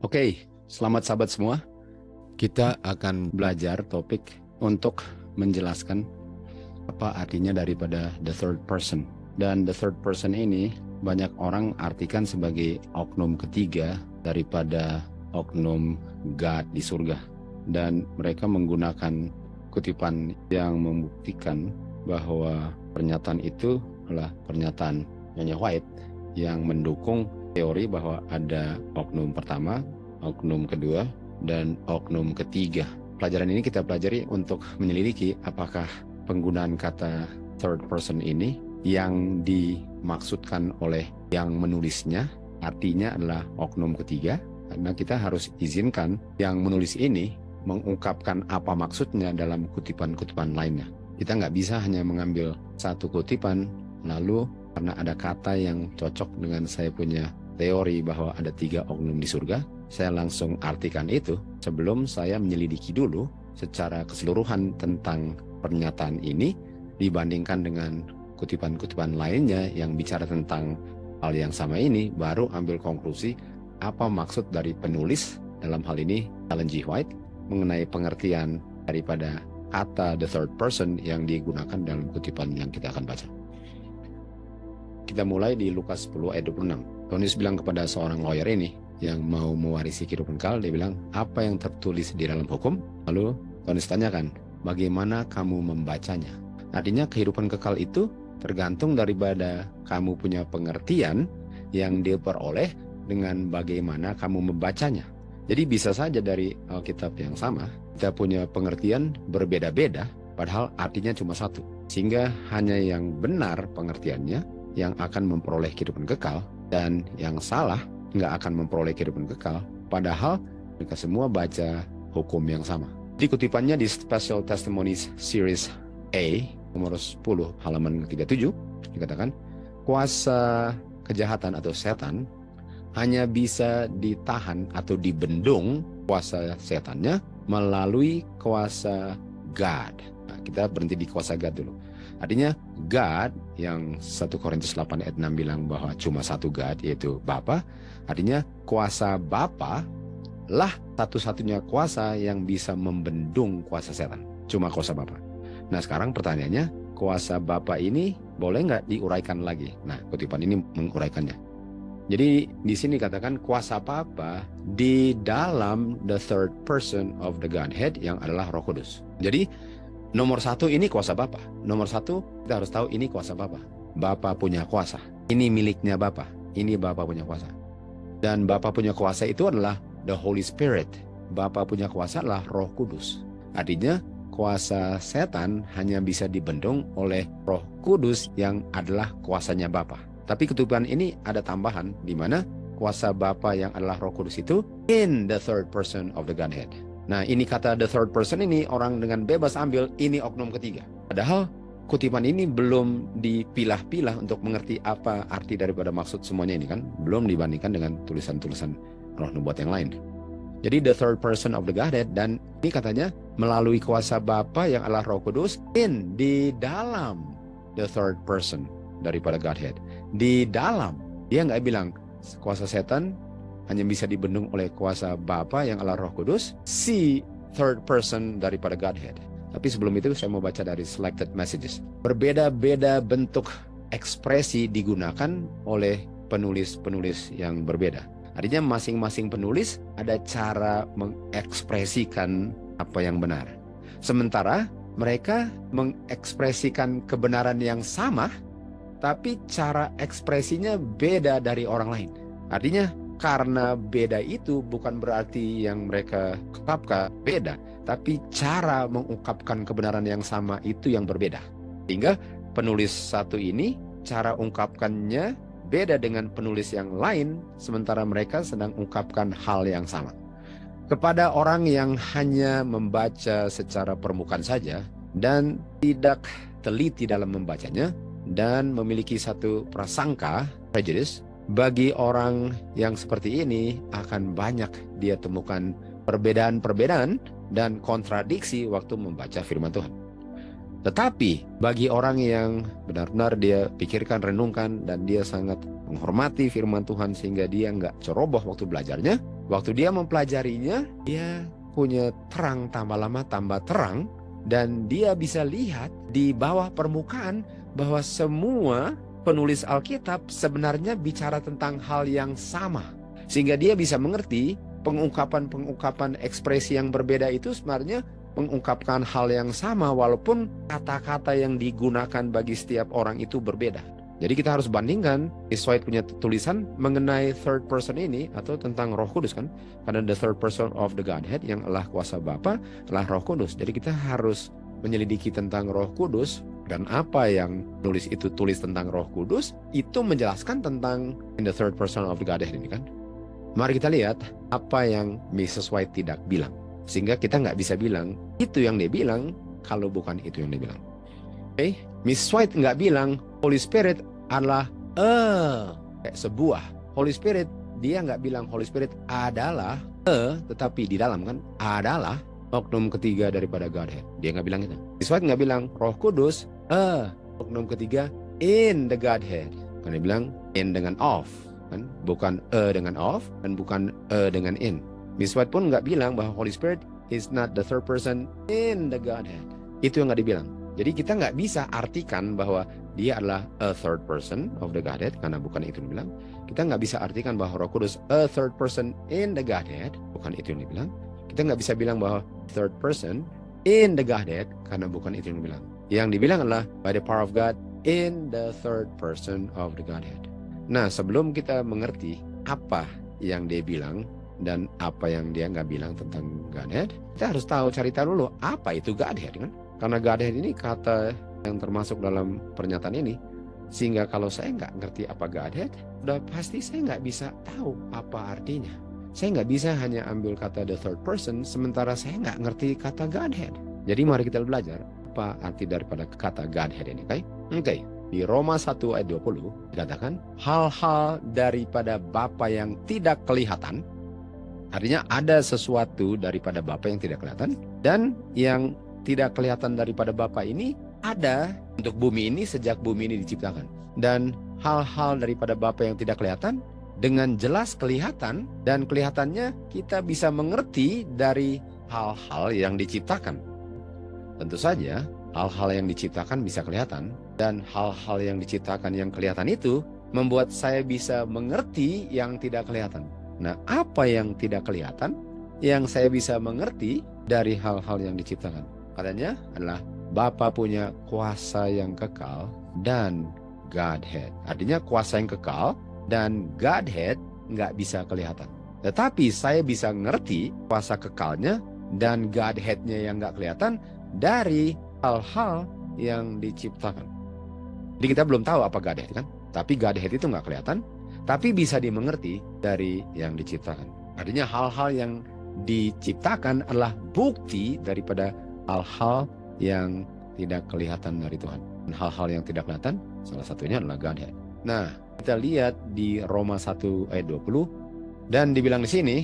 Oke, selamat sahabat semua. Kita akan belajar topik untuk menjelaskan apa artinya daripada the third person. Dan the third person ini banyak orang artikan sebagai oknum ketiga daripada oknum God di surga. Dan mereka menggunakan kutipan yang membuktikan bahwa pernyataan itu adalah pernyataan Nyonya White yang mendukung teori bahwa ada oknum pertama, oknum kedua, dan oknum ketiga. Pelajaran ini kita pelajari untuk menyelidiki apakah penggunaan kata third person ini yang dimaksudkan oleh yang menulisnya artinya adalah oknum ketiga, karena kita harus izinkan yang menulis ini mengungkapkan apa maksudnya dalam kutipan-kutipan lainnya. Kita nggak bisa hanya mengambil satu kutipan lalu karena ada kata yang cocok dengan saya punya teori bahwa ada 3 oknum di surga, saya langsung artikan itu sebelum saya menyelidiki dulu secara keseluruhan tentang pernyataan ini dibandingkan dengan kutipan-kutipan lainnya yang bicara tentang hal yang sama ini, baru ambil konklusi apa maksud dari penulis, dalam hal ini Ellen G. White, mengenai pengertian daripada kata the third person yang digunakan dalam kutipan yang kita akan baca. Kita mulai di Lukas 10 ayat 26. Tuhan Yesus bilang kepada seorang lawyer ini yang mau mewarisi kehidupan kekal, dia bilang, apa yang tertulis di dalam hukum? Lalu Tuhan Yesus tanyakan, bagaimana kamu membacanya? Artinya kehidupan kekal itu tergantung daripada kamu punya pengertian yang diperoleh dengan bagaimana kamu membacanya. Jadi bisa saja dari Alkitab yang sama, kita punya pengertian berbeda-beda, padahal artinya cuma satu. Sehingga hanya yang benar pengertiannya yang akan memperoleh kehidupan kekal, dan yang salah nggak akan memperoleh kehidupan kekal, padahal mereka semua baca hukum yang sama. Di kutipannya di Special Testimonies Series A, nomor 10, halaman 37, dikatakan, kuasa kejahatan atau setan hanya bisa ditahan atau dibendung kuasa setannya melalui kuasa God. Nah, kita berhenti di kuasa God dulu. Artinya God yang 1 Korintus 8 ayat 6 bilang bahwa cuma satu God, yaitu Bapa. Artinya kuasa Bapa lah satu-satunya kuasa yang bisa membendung kuasa setan. Cuma kuasa Bapa. Nah sekarang pertanyaannya, kuasa Bapa ini boleh nggak diuraikan lagi? Nah kutipan ini menguraikannya. Jadi di sini katakan kuasa Bapa di dalam the third person of the Godhead yang adalah Roh Kudus. Jadi nomor 1 ini kuasa Bapa. Nomor 1 kita harus tahu ini kuasa Bapa. Bapa punya kuasa. Ini miliknya Bapa. Ini Bapa punya kuasa. Dan Bapa punya kuasa itu adalah the Holy Spirit. Bapa punya kuasa adalah Roh Kudus. Artinya kuasa setan hanya bisa dibendung oleh Roh Kudus yang adalah kuasanya Bapa. Tapi kutipan ini ada tambahan di mana kuasa Bapa yang adalah Roh Kudus itu in the third person of the Godhead. Nah ini kata the third person ini orang dengan bebas ambil ini oknum ketiga. Padahal kutipan ini belum dipilah-pilah untuk mengerti apa arti daripada maksud semuanya ini kan. Belum dibandingkan dengan tulisan-tulisan roh nubuat yang lain. Jadi the third person of the Godhead, dan ini katanya melalui kuasa Bapa yang adalah Roh Kudus di dalam the third person daripada Godhead. Di dalam, dia nggak bilang kuasa setan hanya bisa dibendung oleh kuasa Bapa yang adalah Roh Kudus, si third person daripada Godhead. Tapi sebelum itu saya mau baca dari Selected Messages. Berbeda-beda bentuk ekspresi digunakan oleh penulis-penulis yang berbeda. Artinya masing-masing penulis ada cara mengekspresikan apa yang benar. Sementara mereka mengekspresikan kebenaran yang sama, tapi cara ekspresinya beda dari orang lain. Artinya karena beda itu bukan berarti yang mereka ungkapkan beda, tapi cara mengungkapkan kebenaran yang sama itu yang berbeda. Sehingga penulis satu ini cara ungkapkannya beda dengan penulis yang lain, sementara mereka sedang ungkapkan hal yang sama. Kepada orang yang hanya membaca secara permukaan saja dan tidak teliti dalam membacanya, dan memiliki satu prasangka, prejudice, bagi orang yang seperti ini akan banyak dia temukan perbedaan-perbedaan dan kontradiksi waktu membaca firman Tuhan. Tetapi bagi orang yang benar-benar dia pikirkan, renungkan, dan dia sangat menghormati firman Tuhan sehingga dia nggak ceroboh waktu belajarnya. Waktu dia mempelajarinya, dia punya terang tambah lama tambah terang, dan dia bisa lihat di bawah permukaan bahwa semua penulis Alkitab sebenarnya bicara tentang hal yang sama. Sehingga dia bisa mengerti pengungkapan-pengungkapan ekspresi yang berbeda itu sebenarnya mengungkapkan hal yang sama walaupun kata-kata yang digunakan bagi setiap orang itu berbeda. Jadi kita harus bandingkan. White punya tulisan mengenai third person ini atau tentang Roh Kudus kan, karena the third person of the Godhead yang adalah kuasa Bapa adalah Roh Kudus. Jadi kita harus menyelidiki tentang Roh Kudus, dan apa yang nulis itu tulis tentang Roh Kudus itu menjelaskan tentang in the third person of the Godhead ini kan. Mari kita lihat apa yang Mrs. White tidak bilang, sehingga kita nggak bisa bilang itu yang dia bilang kalau bukan itu yang dia bilang. Oke, Mrs. White nggak bilang Holy Spirit adalah sebuah. Holy Spirit, dia nggak bilang Holy Spirit adalah tetapi di dalam kan adalah oknum ketiga daripada Godhead. Dia nggak bilang itu. Mrs. White nggak bilang Roh Kudus oknum ketiga in the Godhead. Kan dia bilang in dengan of, kan, bukan dengan of dan bukan dengan in. Mrs. White pun nggak bilang bahwa Holy Spirit is not the third person in the Godhead. Itu yang nggak dibilang. Jadi kita nggak bisa artikan bahwa dia adalah a third person of the Godhead, karena bukan itu yang dibilang. Kita nggak bisa artikan bahwa Roh Kudus a third person in the Godhead, bukan itu yang dibilang. Kita nggak bisa bilang bahwa third person in the Godhead, karena bukan itu yang dibilang. Yang dibilang adalah by the power of God in the third person of the Godhead. Nah, sebelum kita mengerti apa yang dia bilang dan apa yang dia nggak bilang tentang Godhead, kita harus tahu, cari tahu dulu apa itu Godhead kan? Karena Godhead ini kata yang termasuk dalam pernyataan ini, sehingga kalau saya nggak ngerti apa Godhead, udah pasti saya nggak bisa tahu apa artinya. Saya nggak bisa hanya ambil kata the third person, sementara saya nggak ngerti kata Godhead. Jadi mari kita belajar apa arti daripada kata Godhead ini, Oke. Di Roma 1 ayat 20 dikatakan, hal-hal daripada Bapa yang tidak kelihatan, artinya ada sesuatu daripada Bapa yang tidak kelihatan, dan yang tidak kelihatan daripada Bapa ini ada untuk bumi ini sejak bumi ini diciptakan. Dan hal-hal daripada Bapa yang tidak kelihatan dengan jelas kelihatan, dan kelihatannya kita bisa mengerti dari hal-hal yang diciptakan. Tentu saja hal-hal yang diciptakan bisa kelihatan, dan hal-hal yang diciptakan yang kelihatan itu membuat saya bisa mengerti yang tidak kelihatan. Nah, apa yang tidak kelihatan yang saya bisa mengerti dari hal-hal yang diciptakan? Katanya adalah Bapa punya kuasa yang kekal dan Godhead. Artinya kuasa yang kekal dan Godhead nggak bisa kelihatan. Tetapi saya bisa ngerti kuasa kekalnya dan Godhead-nya yang nggak kelihatan dari hal-hal yang diciptakan. Jadi kita belum tahu apa Godhead kan? Tapi Godhead itu nggak kelihatan, tapi bisa dimengerti dari yang diciptakan. Artinya hal-hal yang diciptakan adalah bukti daripada hal-hal yang tidak kelihatan dari Tuhan. Dan hal-hal yang tidak kelihatan, salah satunya adalah Godhead. Nah, kita lihat di Roma 1 ayat 20, dan dibilang di sini,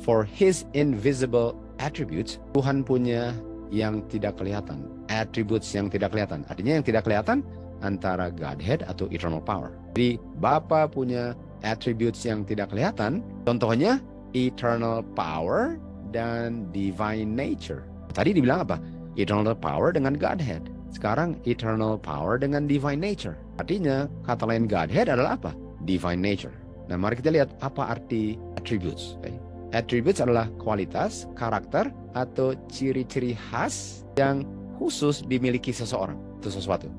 for his invisible attributes, Tuhan punya yang tidak kelihatan, attributes yang tidak kelihatan. Artinya yang tidak kelihatan antara Godhead atau eternal power. Jadi Bapa punya attributes yang tidak kelihatan, contohnya eternal power dan divine nature. Tadi dibilang apa? Eternal power dengan Godhead. Sekarang eternal power dengan divine nature. Artinya kata lain Godhead adalah apa? Divine nature. Nah, mari kita lihat apa arti attributes. Attributes adalah kualitas, karakter, atau ciri-ciri khas yang khusus dimiliki seseorang. Itu sesuatu.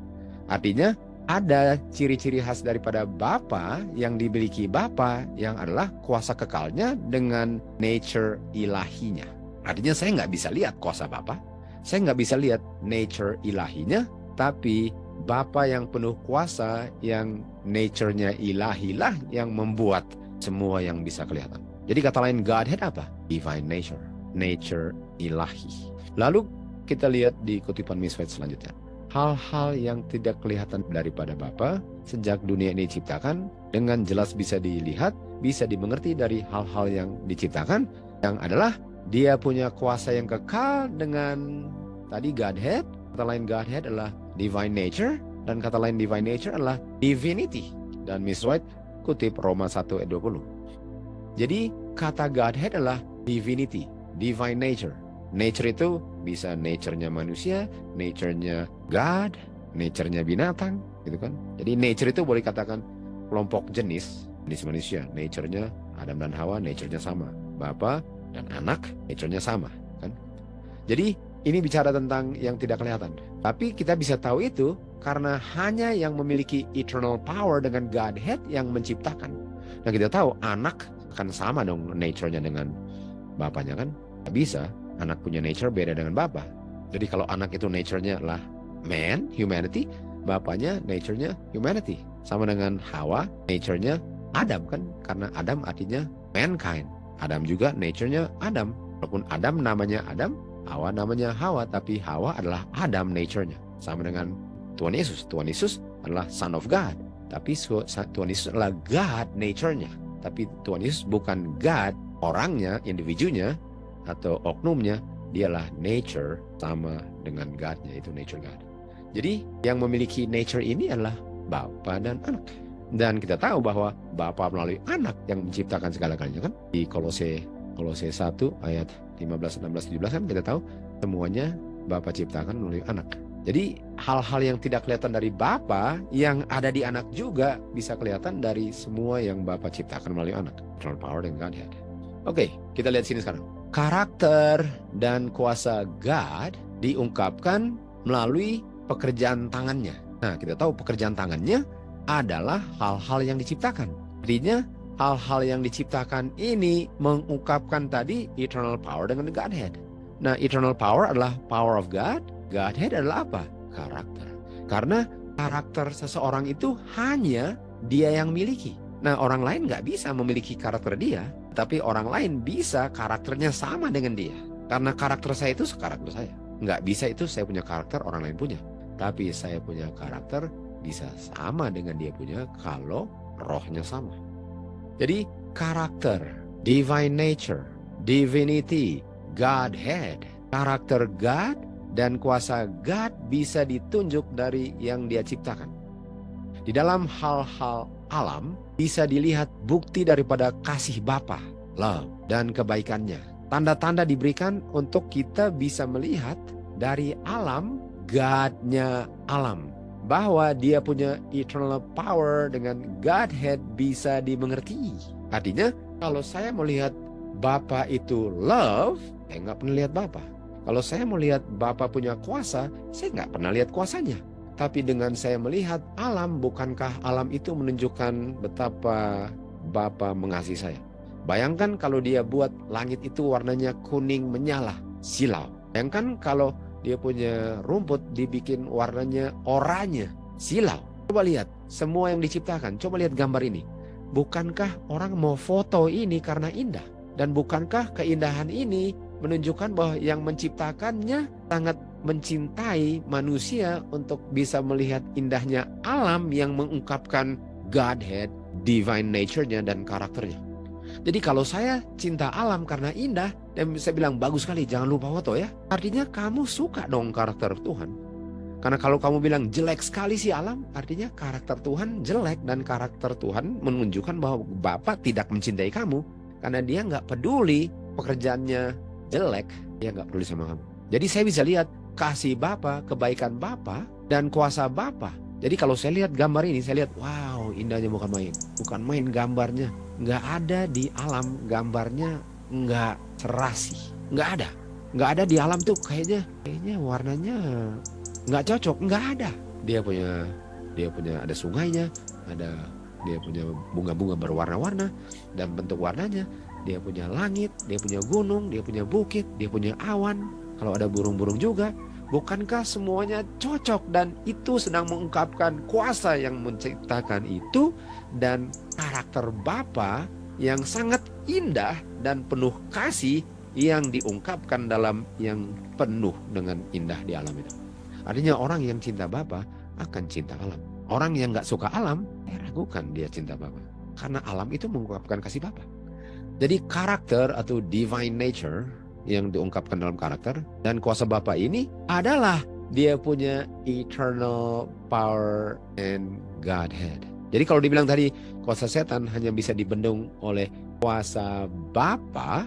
Artinya ada ciri-ciri khas daripada Bapa yang dimiliki Bapa yang adalah kuasa kekalnya dengan nature ilahinya. Artinya saya nggak bisa lihat kuasa Bapa, saya nggak bisa lihat nature ilahinya, tapi Bapa yang penuh kuasa yang nature-nya ilahilah yang membuat semua yang bisa kelihatan. Jadi kata lain Godhead apa? Divine nature, nature ilahi. Lalu kita lihat di kutipan Miss White selanjutnya. Hal-hal yang tidak kelihatan daripada Bapa sejak dunia ini diciptakan dengan jelas bisa dilihat, bisa dimengerti dari hal-hal yang diciptakan, yang adalah Dia punya kuasa yang kekal dengan tadi Godhead. Kata lain Godhead adalah divine nature, dan kata lain divine nature adalah divinity. Dan Miss White Kutip Roma 1 ayat 20. Jadi kata Godhead adalah divinity, divine nature. Nature itu bisa nature-nya manusia, nature-nya God, nature-nya binatang, gitu kan. Jadi nature itu boleh katakan kelompok jenis manusia. Nature-nya Adam dan Hawa, nature-nya sama. Bapa dan anak, nature-nya sama, kan. Jadi ini bicara tentang yang tidak kelihatan. Tapi kita bisa tahu itu karena hanya yang memiliki eternal power dengan Godhead yang menciptakan. Nah kita tahu anak akan sama dong nature-nya dengan bapaknya, kan. Tidak bisa. Anak punya nature beda dengan bapak. Jadi kalau anak itu nature-nya adalah man, humanity, bapaknya nature-nya humanity. Sama dengan Hawa, nature-nya Adam, kan. Karena Adam artinya mankind. Adam juga nature-nya Adam. Walaupun Adam namanya Adam, Hawa namanya Hawa, tapi Hawa adalah Adam nature-nya. Sama dengan Tuhan Yesus. Tuhan Yesus adalah Son of God. Tapi Tuhan Yesus adalah God nature-nya. Tapi Tuhan Yesus bukan God orangnya, individunya, atau oknumnya. Dialah nature sama dengan God-nya, itu nature God. Jadi yang memiliki nature ini adalah Bapa dan anak. Dan kita tahu bahwa Bapa melalui anak yang menciptakan segala-galanya, kan. Di Kolose 1 ayat 15, 16, 17 kan kita tahu semuanya Bapa ciptakan melalui anak. Jadi hal-hal yang tidak kelihatan dari Bapa yang ada di anak juga bisa kelihatan dari semua yang Bapa ciptakan melalui anak. Eternal power dan Godhead. Oke, kita lihat sini sekarang. Karakter dan kuasa God diungkapkan melalui pekerjaan tangannya. Nah, kita tahu pekerjaan tangannya adalah hal-hal yang diciptakan. Artinya hal-hal yang diciptakan ini mengungkapkan tadi eternal power dengan Godhead. Nah, eternal power adalah power of God. Godhead adalah apa? Karakter. Karena karakter seseorang itu hanya dia yang miliki. Nah, orang lain nggak bisa memiliki karakter dia, tapi orang lain bisa karakternya sama dengan dia. Karena karakter saya itu karakter saya. Nggak bisa itu saya punya karakter, orang lain punya. Tapi saya punya karakter bisa sama dengan dia punya kalau rohnya sama. Jadi karakter, divine nature, divinity, Godhead, karakter God dan kuasa God bisa ditunjuk dari yang dia ciptakan. Di dalam hal-hal alam bisa dilihat bukti daripada kasih Bapa, love, dan kebaikannya. Tanda-tanda diberikan untuk kita bisa melihat dari alam, God-nya alam. Bahwa dia punya eternal power dengan Godhead bisa dimengerti. Artinya kalau saya melihat Bapa itu love, saya nggak pernah lihat Bapa. Kalau saya melihat Bapa punya kuasa, saya nggak pernah lihat kuasanya. Tapi dengan saya melihat alam, bukankah alam itu menunjukkan betapa Bapa mengasihi saya? Bayangkan kalau dia buat langit itu warnanya kuning menyala, silau. Bayangkan kalau dia punya rumput dibikin warnanya oranye, silau. Coba lihat semua yang diciptakan, coba lihat gambar ini. Bukankah orang mau foto ini karena indah? Dan bukankah keindahan ini menunjukkan bahwa yang menciptakannya sangat mencintai manusia untuk bisa melihat indahnya alam yang mengungkapkan Godhead, divine nature-nya dan karakternya. Jadi kalau saya cinta alam karena indah, dan saya bilang bagus sekali, jangan lupa foto ya. Artinya kamu suka dong karakter Tuhan. Karena kalau kamu bilang jelek sekali sih alam, artinya karakter Tuhan jelek. Dan karakter Tuhan menunjukkan bahwa Bapa tidak mencintai kamu. Karena dia nggak peduli pekerjaannya jelek, dia nggak peduli sama kamu. Jadi saya bisa lihat kasih Bapa, kebaikan Bapa, dan kuasa Bapa. Jadi kalau saya lihat gambar ini, saya lihat, wow, indahnya bukan main. Bukan main gambarnya. Nggak ada di alam gambarnya, nggak serasi. Nggak ada. Nggak ada di alam tuh kayaknya warnanya nggak cocok. Nggak ada. Dia punya ada sungainya, dia punya bunga-bunga berwarna-warna dan bentuk warnanya. Dia punya langit, dia punya gunung, dia punya bukit, dia punya awan. Kalau ada burung-burung juga. Bukankah semuanya cocok dan itu sedang mengungkapkan kuasa yang menciptakan itu dan karakter Bapa yang sangat indah dan penuh kasih yang diungkapkan dalam yang penuh dengan indah di alam itu. Artinya orang yang cinta Bapa akan cinta alam. Orang yang gak suka alam, ragukan dia cinta Bapa. Karena alam itu mengungkapkan kasih Bapa. Jadi karakter atau divine nature yang diungkapkan dalam karakter dan kuasa Bapa ini adalah dia punya eternal power and Godhead. Jadi kalau dibilang tadi kuasa setan hanya bisa dibendung oleh kuasa Bapa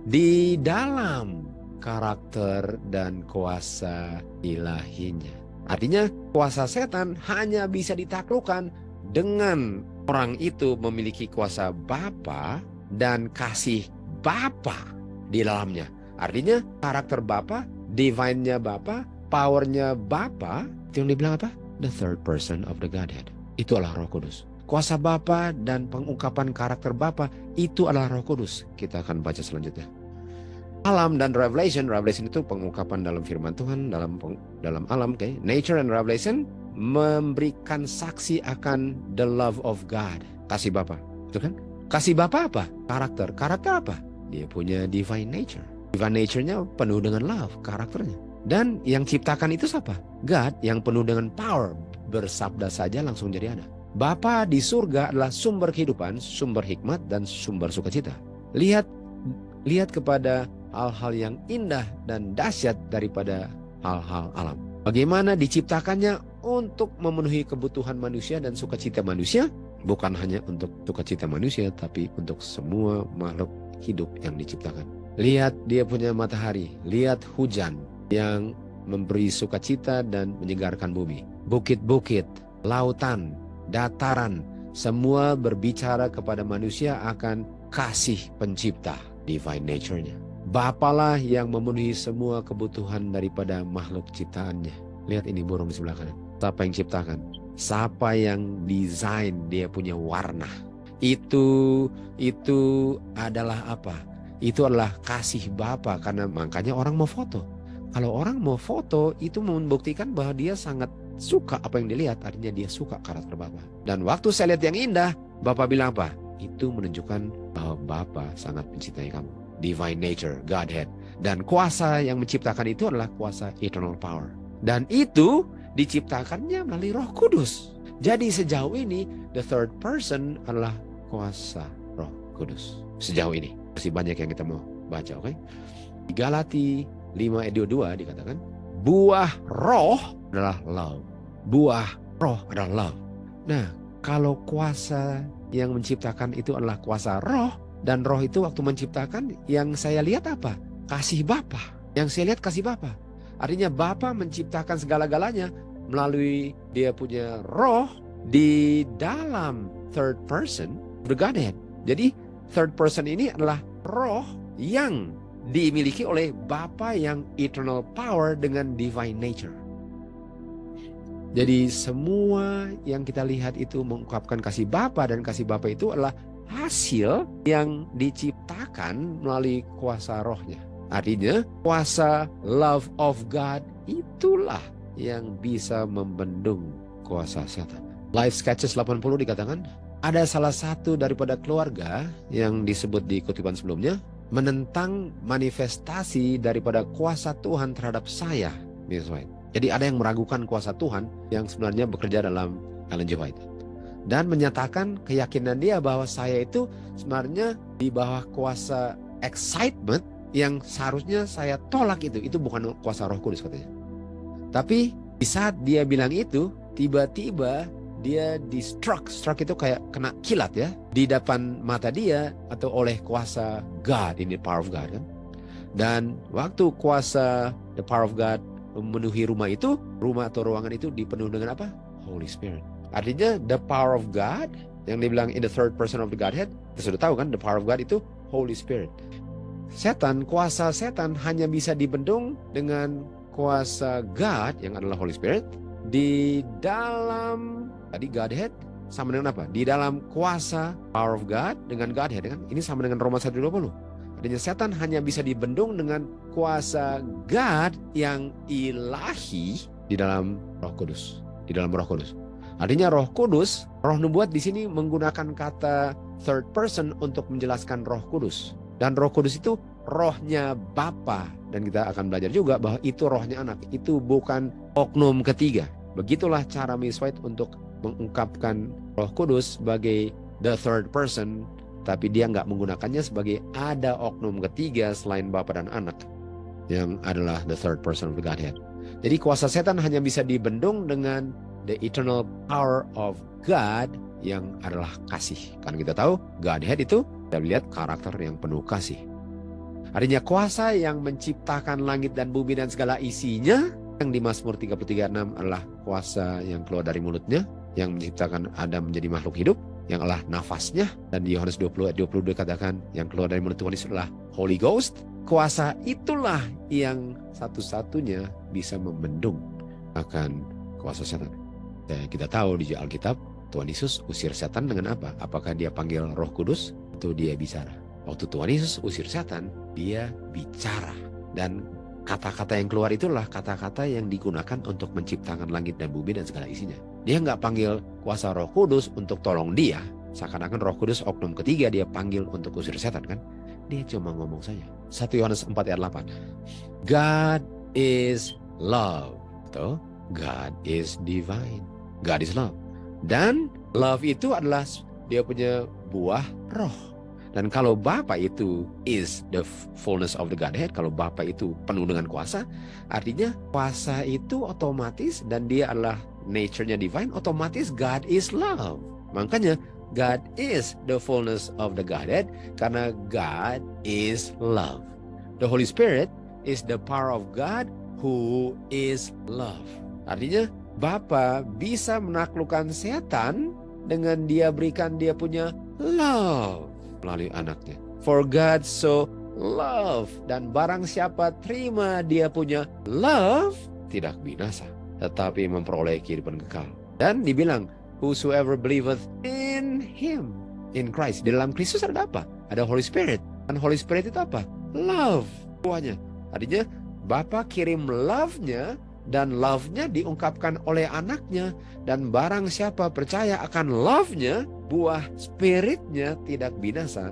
di dalam karakter dan kuasa ilahinya. Artinya kuasa setan hanya bisa ditaklukkan dengan orang itu memiliki kuasa Bapa dan kasih Bapa di dalamnya. Artinya karakter Bapa, divine-nya Bapa, power-nya Bapa, itu yang dibilang apa? The third person of the Godhead. Itu adalah Roh Kudus. Kuasa Bapa dan pengungkapan karakter Bapa itu adalah Roh Kudus. Kita akan baca selanjutnya. Alam dan revelation itu pengungkapan dalam firman Tuhan, dalam alam, okay? Nature and revelation memberikan saksi akan the love of God, kasih Bapa, betul kan? Kasih Bapa apa? Karakter apa? Dia punya divine nature. Divine nature-nya penuh dengan love, karakternya. Dan yang ciptakan itu siapa? God, yang penuh dengan power, bersabda saja langsung jadi ada. Bapa di surga adalah sumber kehidupan, sumber hikmat, dan sumber sukacita. Lihat kepada hal-hal yang indah dan dahsyat daripada hal-hal alam. Bagaimana diciptakannya untuk memenuhi kebutuhan manusia dan sukacita manusia. Bukan hanya untuk sukacita manusia, tapi untuk semua makhluk hidup yang diciptakan. Lihat dia punya matahari, lihat hujan yang memberi sukacita dan menyegarkan bumi. Bukit-bukit, lautan, dataran, semua berbicara kepada manusia akan kasih pencipta, divine nature-nya. Bapalah yang memenuhi semua kebutuhan daripada makhluk ciptaannya. Lihat ini burung di sebelah kanan. Siapa yang ciptakan? Siapa yang desain dia punya warna? Itu adalah apa? Itu adalah kasih Bapa, karena makanya orang mau foto. Kalau orang mau foto itu membuktikan bahwa dia sangat suka apa yang dilihat, artinya dia suka karakter Bapa. Dan waktu saya lihat yang indah, Bapa bilang apa? Itu menunjukkan bahwa Bapa sangat mencintai kamu. Divine nature, Godhead. Dan kuasa yang menciptakan itu adalah kuasa eternal power. Dan itu diciptakannya melalui Roh Kudus. Jadi sejauh ini the third person adalah kuasa Roh Kudus. Sejauh ini masih banyak yang kita mau baca, oke? Di Galati 5 ayat 22 dikatakan, buah roh adalah love. Buah roh adalah love. Nah, kalau kuasa yang menciptakan itu adalah kuasa roh, dan roh itu waktu menciptakan yang saya lihat apa? Kasih Bapa. Yang saya lihat kasih Bapa. Artinya Bapa menciptakan segala-galanya melalui dia punya roh di dalam third person the Godhead. Jadi third person ini adalah roh yang dimiliki oleh Bapa yang eternal power dengan divine nature. Jadi semua yang kita lihat itu mengungkapkan kasih Bapa, dan kasih Bapa itu adalah hasil yang diciptakan melalui kuasa rohnya. Artinya kuasa love of God itulah yang bisa membendung kuasa setan. Life Sketches 80 dikatakan, ada salah satu daripada keluarga yang disebut di kutipan sebelumnya menentang manifestasi daripada kuasa Tuhan terhadap saya, Miss White. Jadi ada yang meragukan kuasa Tuhan yang sebenarnya bekerja dalam Ellen G. White. Dan menyatakan keyakinan dia bahwa saya itu sebenarnya di bawah kuasa excitement yang seharusnya saya tolak itu bukan kuasa Roh Kudus katanya. Tapi di saat dia bilang itu, tiba-tiba dia di-struck itu kayak kena kilat ya, di depan mata dia atau oleh kuasa God, ini power of God kan. Dan waktu kuasa the power of God memenuhi rumah itu, rumah atau ruangan itu dipenuhi dengan apa? Holy Spirit. Artinya the power of God yang dibilang in the third person of the Godhead, kita sudah tahu kan the power of God itu Holy Spirit. Kuasa setan hanya bisa dibendung dengan kuasa God yang adalah Holy Spirit di dalam tadi Godhead sama dengan apa? Di dalam kuasa power of God dengan Godhead kan? Ini sama dengan Roma 1:20. Artinya setan hanya bisa dibendung dengan kuasa God yang ilahi di dalam Roh Kudus, di dalam Roh Kudus. Artinya Roh Kudus, Roh Nubuat di sini menggunakan kata third person untuk menjelaskan Roh Kudus. Dan Roh Kudus itu rohnya Bapa, dan kita akan belajar juga bahwa itu rohnya anak, itu bukan oknum ketiga. Begitulah cara Miss White untuk mengungkapkan Roh Kudus sebagai the third person, tapi dia nggak menggunakannya sebagai ada oknum ketiga selain Bapa dan Anak yang adalah the third person of the Godhead. Jadi kuasa setan hanya bisa dibendung dengan the eternal power of God yang adalah kasih. Karena kita tahu Godhead itu kita lihat karakter yang penuh kasih. Artinya kuasa yang menciptakan langit dan bumi dan segala isinya, yang di Mazmur 33:6 adalah kuasa yang keluar dari mulutnya, yang menciptakan Adam menjadi makhluk hidup, yang adalah nafasnya. Dan di Yohanes 20:22 dikatakan yang keluar dari mulut Tuhan Yesus adalah Holy Ghost. Kuasa itulah yang satu-satunya bisa membendung akan kuasa setan. Dan kita tahu di Alkitab Tuhan Yesus usir setan dengan apa? Apakah dia panggil Roh Kudus atau dia bicara? Waktu Tuhan Yesus usir setan, dia bicara. Dan kata-kata yang keluar itulah kata-kata yang digunakan untuk menciptakan langit dan bumi dan segala isinya. Dia nggak panggil kuasa Roh Kudus untuk tolong dia. Seakan-akan Roh Kudus oknum ketiga dia panggil untuk usir setan kan? Dia cuma ngomong saja. 1 Yohanes 4:8. God is love. Atau God is divine. God is love. Dan love itu adalah dia punya buah roh. Dan kalau Bapa itu is the fullness of the Godhead, kalau Bapa itu penuh dengan kuasa, artinya kuasa itu otomatis dan dia adalah nature-nya divine, otomatis God is love. Makanya God is the fullness of the Godhead karena God is love. The Holy Spirit is the power of God who is love. Artinya Bapa bisa menaklukkan setan dengan dia berikan dia punya love melalui anaknya. For God so love. Dan barang siapa terima dia punya love, tidak binasa, tetapi memperoleh kehidupan kekal. Dan dibilang, whosoever believeth in Him, in Christ. Di dalam Kristus ada apa? Ada Holy Spirit. Dan Holy Spirit itu apa? Love. Buahnya. Artinya, Bapa kirim love-nya, dan love-nya diungkapkan oleh anaknya. Dan barang siapa percaya akan love-nya, buah spiritnya tidak binasa,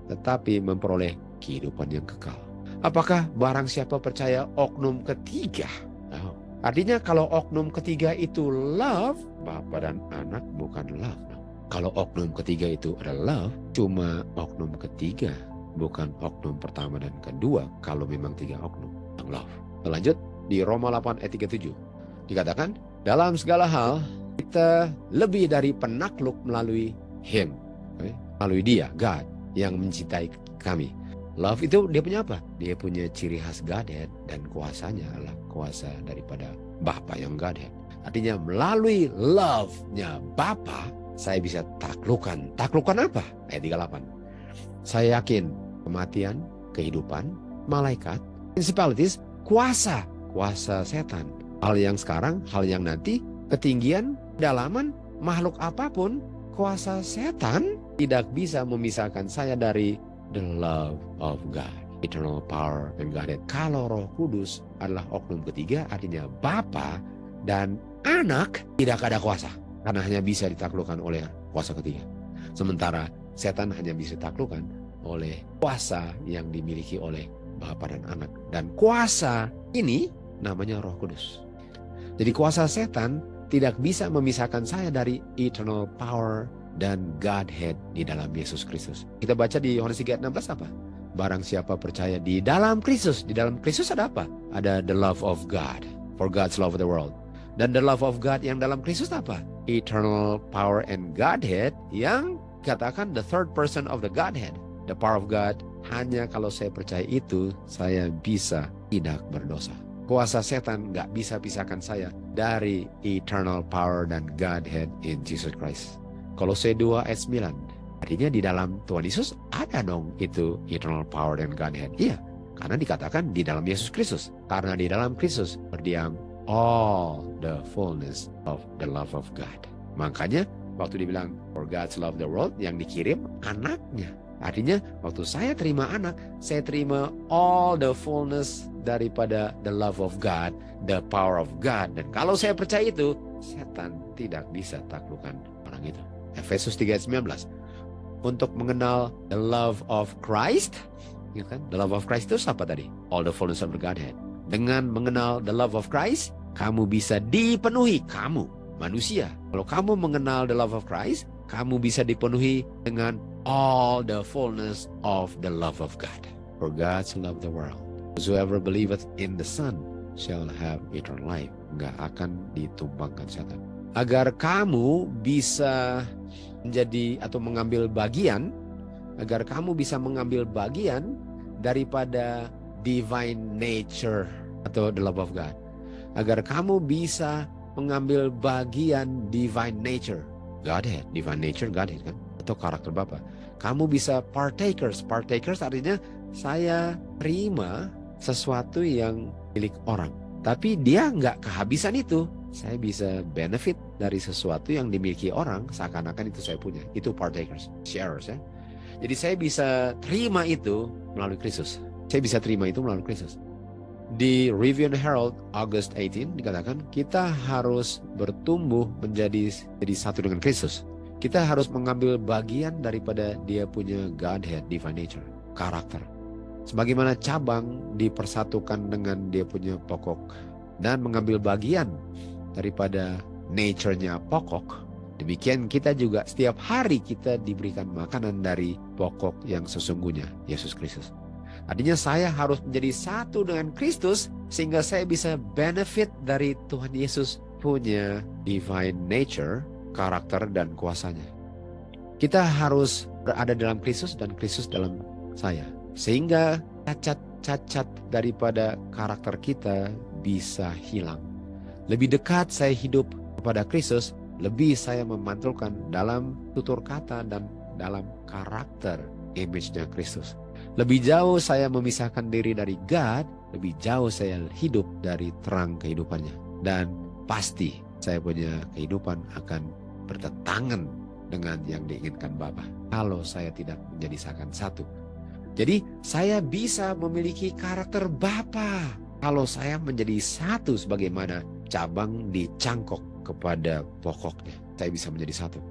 tetapi memperoleh kehidupan yang kekal. Apakah barang siapa percaya oknum ketiga? Oh. Artinya kalau oknum ketiga itu love, Bapa dan anak bukan love. No. Kalau oknum ketiga itu adalah love, cuma oknum ketiga, bukan oknum pertama dan kedua, kalau memang tiga oknum yang love. Lanjut. Di Roma 8 ayat 37 dikatakan dalam segala hal kita lebih dari penakluk melalui Him, melalui Dia, God yang mencintai kami. Love itu dia punya apa? Dia punya ciri khas Godhead dan kuasanya adalah kuasa daripada Bapa yang Godhead. Artinya melalui love-nya Bapa saya bisa taklukkan. Taklukkan apa? Ayat 38. Saya yakin kematian, kehidupan, malaikat, principalities, kuasa setan. Hal yang sekarang, hal yang nanti, ketinggian, kedalaman, makhluk apapun, kuasa setan tidak bisa memisahkan saya dari the love of God, eternal power and Godhead. Kalau Roh Kudus adalah oknum ketiga, artinya Bapa dan Anak tidak ada kuasa, karena hanya bisa ditaklukkan oleh kuasa ketiga. Sementara setan hanya bisa ditaklukkan oleh kuasa yang dimiliki oleh Bapa dan Anak. Dan kuasa ini namanya Roh Kudus. Jadi kuasa setan tidak bisa memisahkan saya dari eternal power dan Godhead di dalam Yesus Kristus. Kita baca di Yohanes 3:16 apa? Barang siapa percaya di dalam Kristus. Di dalam Kristus ada apa? Ada the love of God. For God's love of the world. Dan the love of God yang dalam Kristus apa? Eternal power and Godhead yang katakan the third person of the Godhead. The power of God. Hanya kalau saya percaya itu, saya bisa tidak berdosa. Kuasa setan gak bisa pisahkan saya dari eternal power dan Godhead in Jesus Christ. Kolose 2 ayat 9. Artinya di dalam Tuhan Yesus ada dong itu eternal power dan Godhead. Iya, karena dikatakan di dalam Yesus Kristus. Karena di dalam Kristus berdiam all the fullness of the love of God. Makanya waktu dibilang for God's love the world, yang dikirim anaknya. Artinya waktu saya terima anak, saya terima all the fullness daripada the love of God, the power of God. Dan kalau saya percaya itu, setan tidak bisa taklukkan orang itu. Efesus 3:19. Untuk mengenal the love of Christ, ya kan? The love of Christ itu apa tadi? All the fullness of the Godhead. Dengan mengenal the love of Christ, kamu bisa dipenuhi, kamu manusia. Kalau kamu mengenal the love of Christ, kamu bisa dipenuhi dengan all the fullness of the love of God. For God so loved the world. Whosoever believeth in the Son shall have eternal life. Nggak akan ditumbangkan setan. agar kamu bisa menjadi atau mengambil bagian, agar kamu bisa mengambil bagian daripada divine nature atau the love of God. Agar kamu bisa mengambil bagian divine nature, Godhead, divine nature, Godhead kan, atau karakter Bapa. Kamu bisa partakers. Partakers artinya saya terima sesuatu yang milik orang. Tapi dia nggak kehabisan itu. Saya bisa benefit dari sesuatu yang dimiliki orang seakan-akan itu saya punya. Itu partakers, sharers ya. Jadi saya bisa terima itu melalui Kristus. Saya bisa terima itu melalui Kristus. Di Review and Herald August 18 dikatakan kita harus bertumbuh menjadi satu dengan Kristus. Kita harus mengambil bagian daripada dia punya Godhead, divine nature, karakter. Sebagaimana cabang dipersatukan dengan dia punya pokok dan mengambil bagian daripada nature-nya pokok, demikian kita juga setiap hari kita diberikan makanan dari pokok yang sesungguhnya, Yesus Kristus. Artinya saya harus menjadi satu dengan Kristus sehingga saya bisa benefit dari Tuhan Yesus punya divine nature, karakter dan kuasanya. Kita harus berada dalam Kristus dan Kristus dalam saya. Sehingga cacat-cacat daripada karakter kita bisa hilang. Lebih dekat saya hidup kepada Kristus, lebih saya memantulkan dalam tutur kata dan dalam karakter image-nya Kristus. Lebih jauh saya memisahkan diri dari God, lebih jauh saya hidup dari terang kehidupannya. Dan pasti saya punya kehidupan akan bertentangan dengan yang diinginkan Bapa kalau saya tidak menjadi seakan satu. Jadi saya bisa memiliki karakter Bapa kalau saya menjadi satu sebagaimana cabang dicangkok kepada pokoknya. Saya bisa menjadi satu.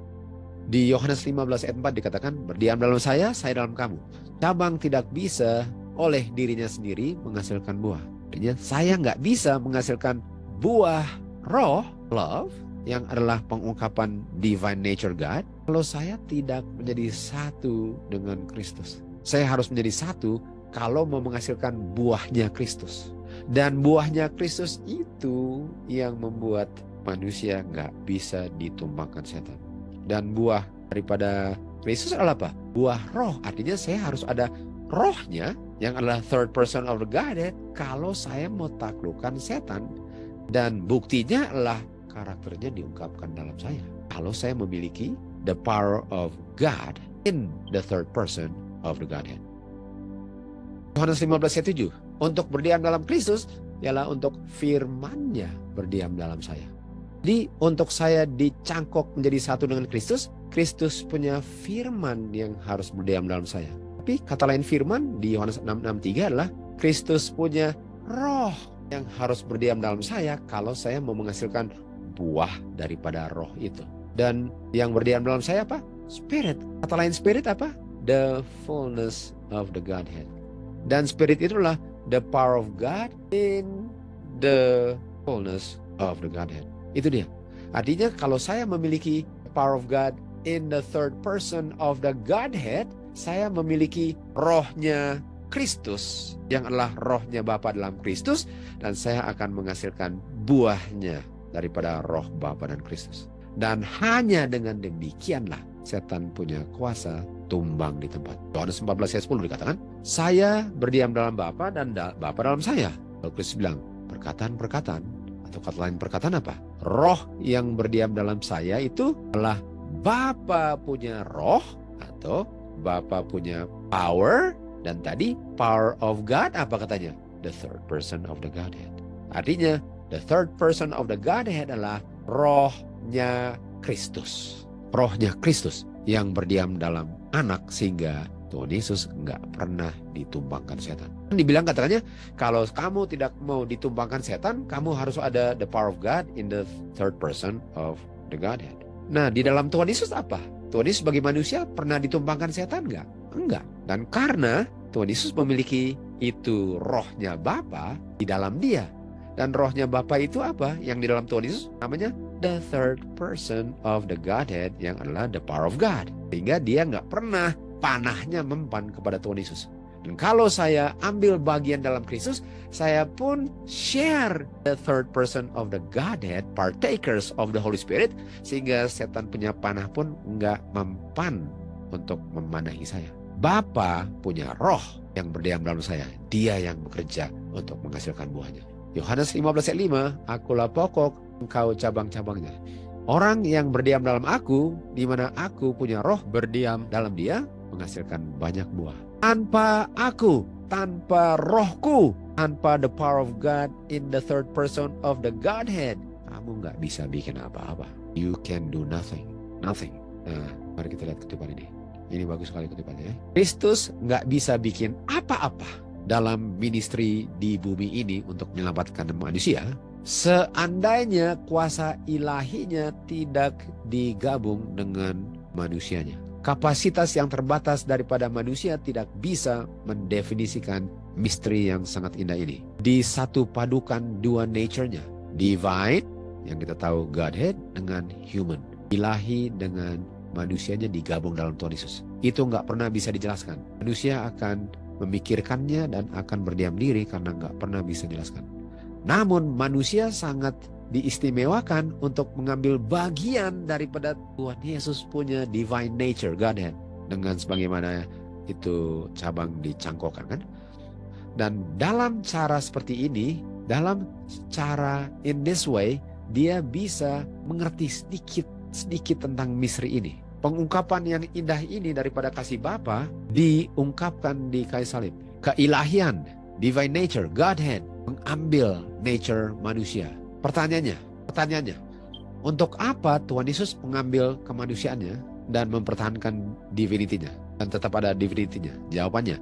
Di Yohanes 15 ayat 4 dikatakan, berdiam dalam saya dalam kamu. Cabang tidak bisa oleh dirinya sendiri menghasilkan buah. Artinya saya nggak bisa menghasilkan buah roh, love, yang adalah pengungkapan divine nature God, kalau saya tidak menjadi satu dengan Kristus. Saya harus menjadi satu kalau mau menghasilkan buahnya Kristus. Dan buahnya Kristus itu yang membuat manusia nggak bisa ditumbangkan setan. Dan buah daripada Kristus adalah apa? Buah roh. Artinya saya harus ada rohnya yang adalah third person of the Godhead kalau saya mau taklukkan setan. Dan buktinya adalah karakternya diungkapkan dalam saya. Kalau saya memiliki the power of God in the third person of the Godhead. Yohanes 15 ayat 7. Untuk berdiam dalam Kristus ialah untuk firman-Nya berdiam dalam saya. Jadi untuk saya dicangkok menjadi satu dengan Kristus, Kristus punya firman yang harus berdiam dalam saya. Tapi kata lain firman di Yohanes 6:63 adalah Kristus punya roh yang harus berdiam dalam saya kalau saya mau menghasilkan buah daripada roh itu. Dan yang berdiam dalam saya apa? Spirit. Kata lain spirit apa? The fullness of the Godhead. Dan spirit itulah the power of God in the fullness of the Godhead. Itu dia. Artinya kalau saya memiliki power of God in the third person of the Godhead, saya memiliki rohnya Kristus yang adalah rohnya Bapa dalam Kristus, dan saya akan menghasilkan buahnya daripada roh Bapa dan Kristus. Dan hanya dengan demikianlah setan punya kuasa tumbang di tempat. Yohanes 14 ayat 10 dikatakan, saya berdiam dalam Bapa dan Bapa dalam saya. Lalu Kristus bilang, perkataan-perkataan, atau kata lain perkataan apa? Roh yang berdiam dalam saya itu adalah Bapa punya roh, atau Bapa punya power, dan tadi power of God apa katanya? The third person of the Godhead. Artinya, the third person of the Godhead adalah rohnya Kristus. Rohnya Kristus yang berdiam dalam anak sehingga Tuhan Yesus nggak pernah ditumbangkan setan. Dibilang katanya, kalau kamu tidak mau ditumbangkan setan, kamu harus ada the power of God in the third person of the Godhead. Nah, di dalam Tuhan Yesus apa? Tuhan Yesus sebagai manusia pernah ditumbangkan setan nggak? Enggak. Dan karena Tuhan Yesus memiliki itu rohnya Bapa di dalam dia. Dan rohnya Bapa itu apa? Yang di dalam Tuhan Yesus namanya the third person of the Godhead yang adalah the power of God. Sehingga dia nggak pernah panahnya mempan kepada Tuhan Yesus. Dan kalau saya ambil bagian dalam Kristus, saya pun share the third person of the Godhead, partakers of the Holy Spirit, sehingga setan punya panah pun nggak mempan untuk memanahi saya. Bapa punya roh yang berdiam dalam saya. Dia yang bekerja untuk menghasilkan buahnya. Yohanes 15 ayat 5, akulah pokok, engkau cabang-cabangnya. Orang yang berdiam dalam aku, di mana aku punya roh berdiam dalam dia, menghasilkan banyak buah. Tanpa aku, tanpa rohku, tanpa the power of God in the third person of the Godhead, kamu nggak bisa bikin apa-apa. You can do nothing. Nothing. Nah, mari kita lihat kutipan ini. Ini bagus sekali kutipannya. Kristus nggak bisa bikin apa-apa dalam ministry di bumi ini untuk menyelamatkan manusia, seandainya kuasa ilahinya tidak digabung dengan manusianya. Kapasitas yang terbatas daripada manusia tidak bisa mendefinisikan misteri yang sangat indah ini. Disatu padukan dua nature-nya. Divine, yang kita tahu Godhead, dengan human. Ilahi dengan manusianya digabung dalam Tuhan Yesus. Itu nggak pernah bisa dijelaskan. Manusia akan memikirkannya dan akan berdiam diri karena nggak pernah bisa dijelaskan. Namun manusia sangat diistimewakan untuk mengambil bagian daripada Tuhan Yesus punya divine nature, Godhead, dengan sebagaimana itu cabang dicangkokkan, kan? Dan dalam cara seperti ini, dalam cara in this way, dia bisa mengerti sedikit tentang misteri ini. Pengungkapan yang indah ini daripada kasih Bapa diungkapkan di kayu salib. Keilahian, divine nature, Godhead, mengambil nature manusia. Pertanyaannya, untuk apa Tuhan Yesus mengambil kemanusiaannya dan mempertahankan divinity-nya dan tetap ada divinity-nya? Jawabannya,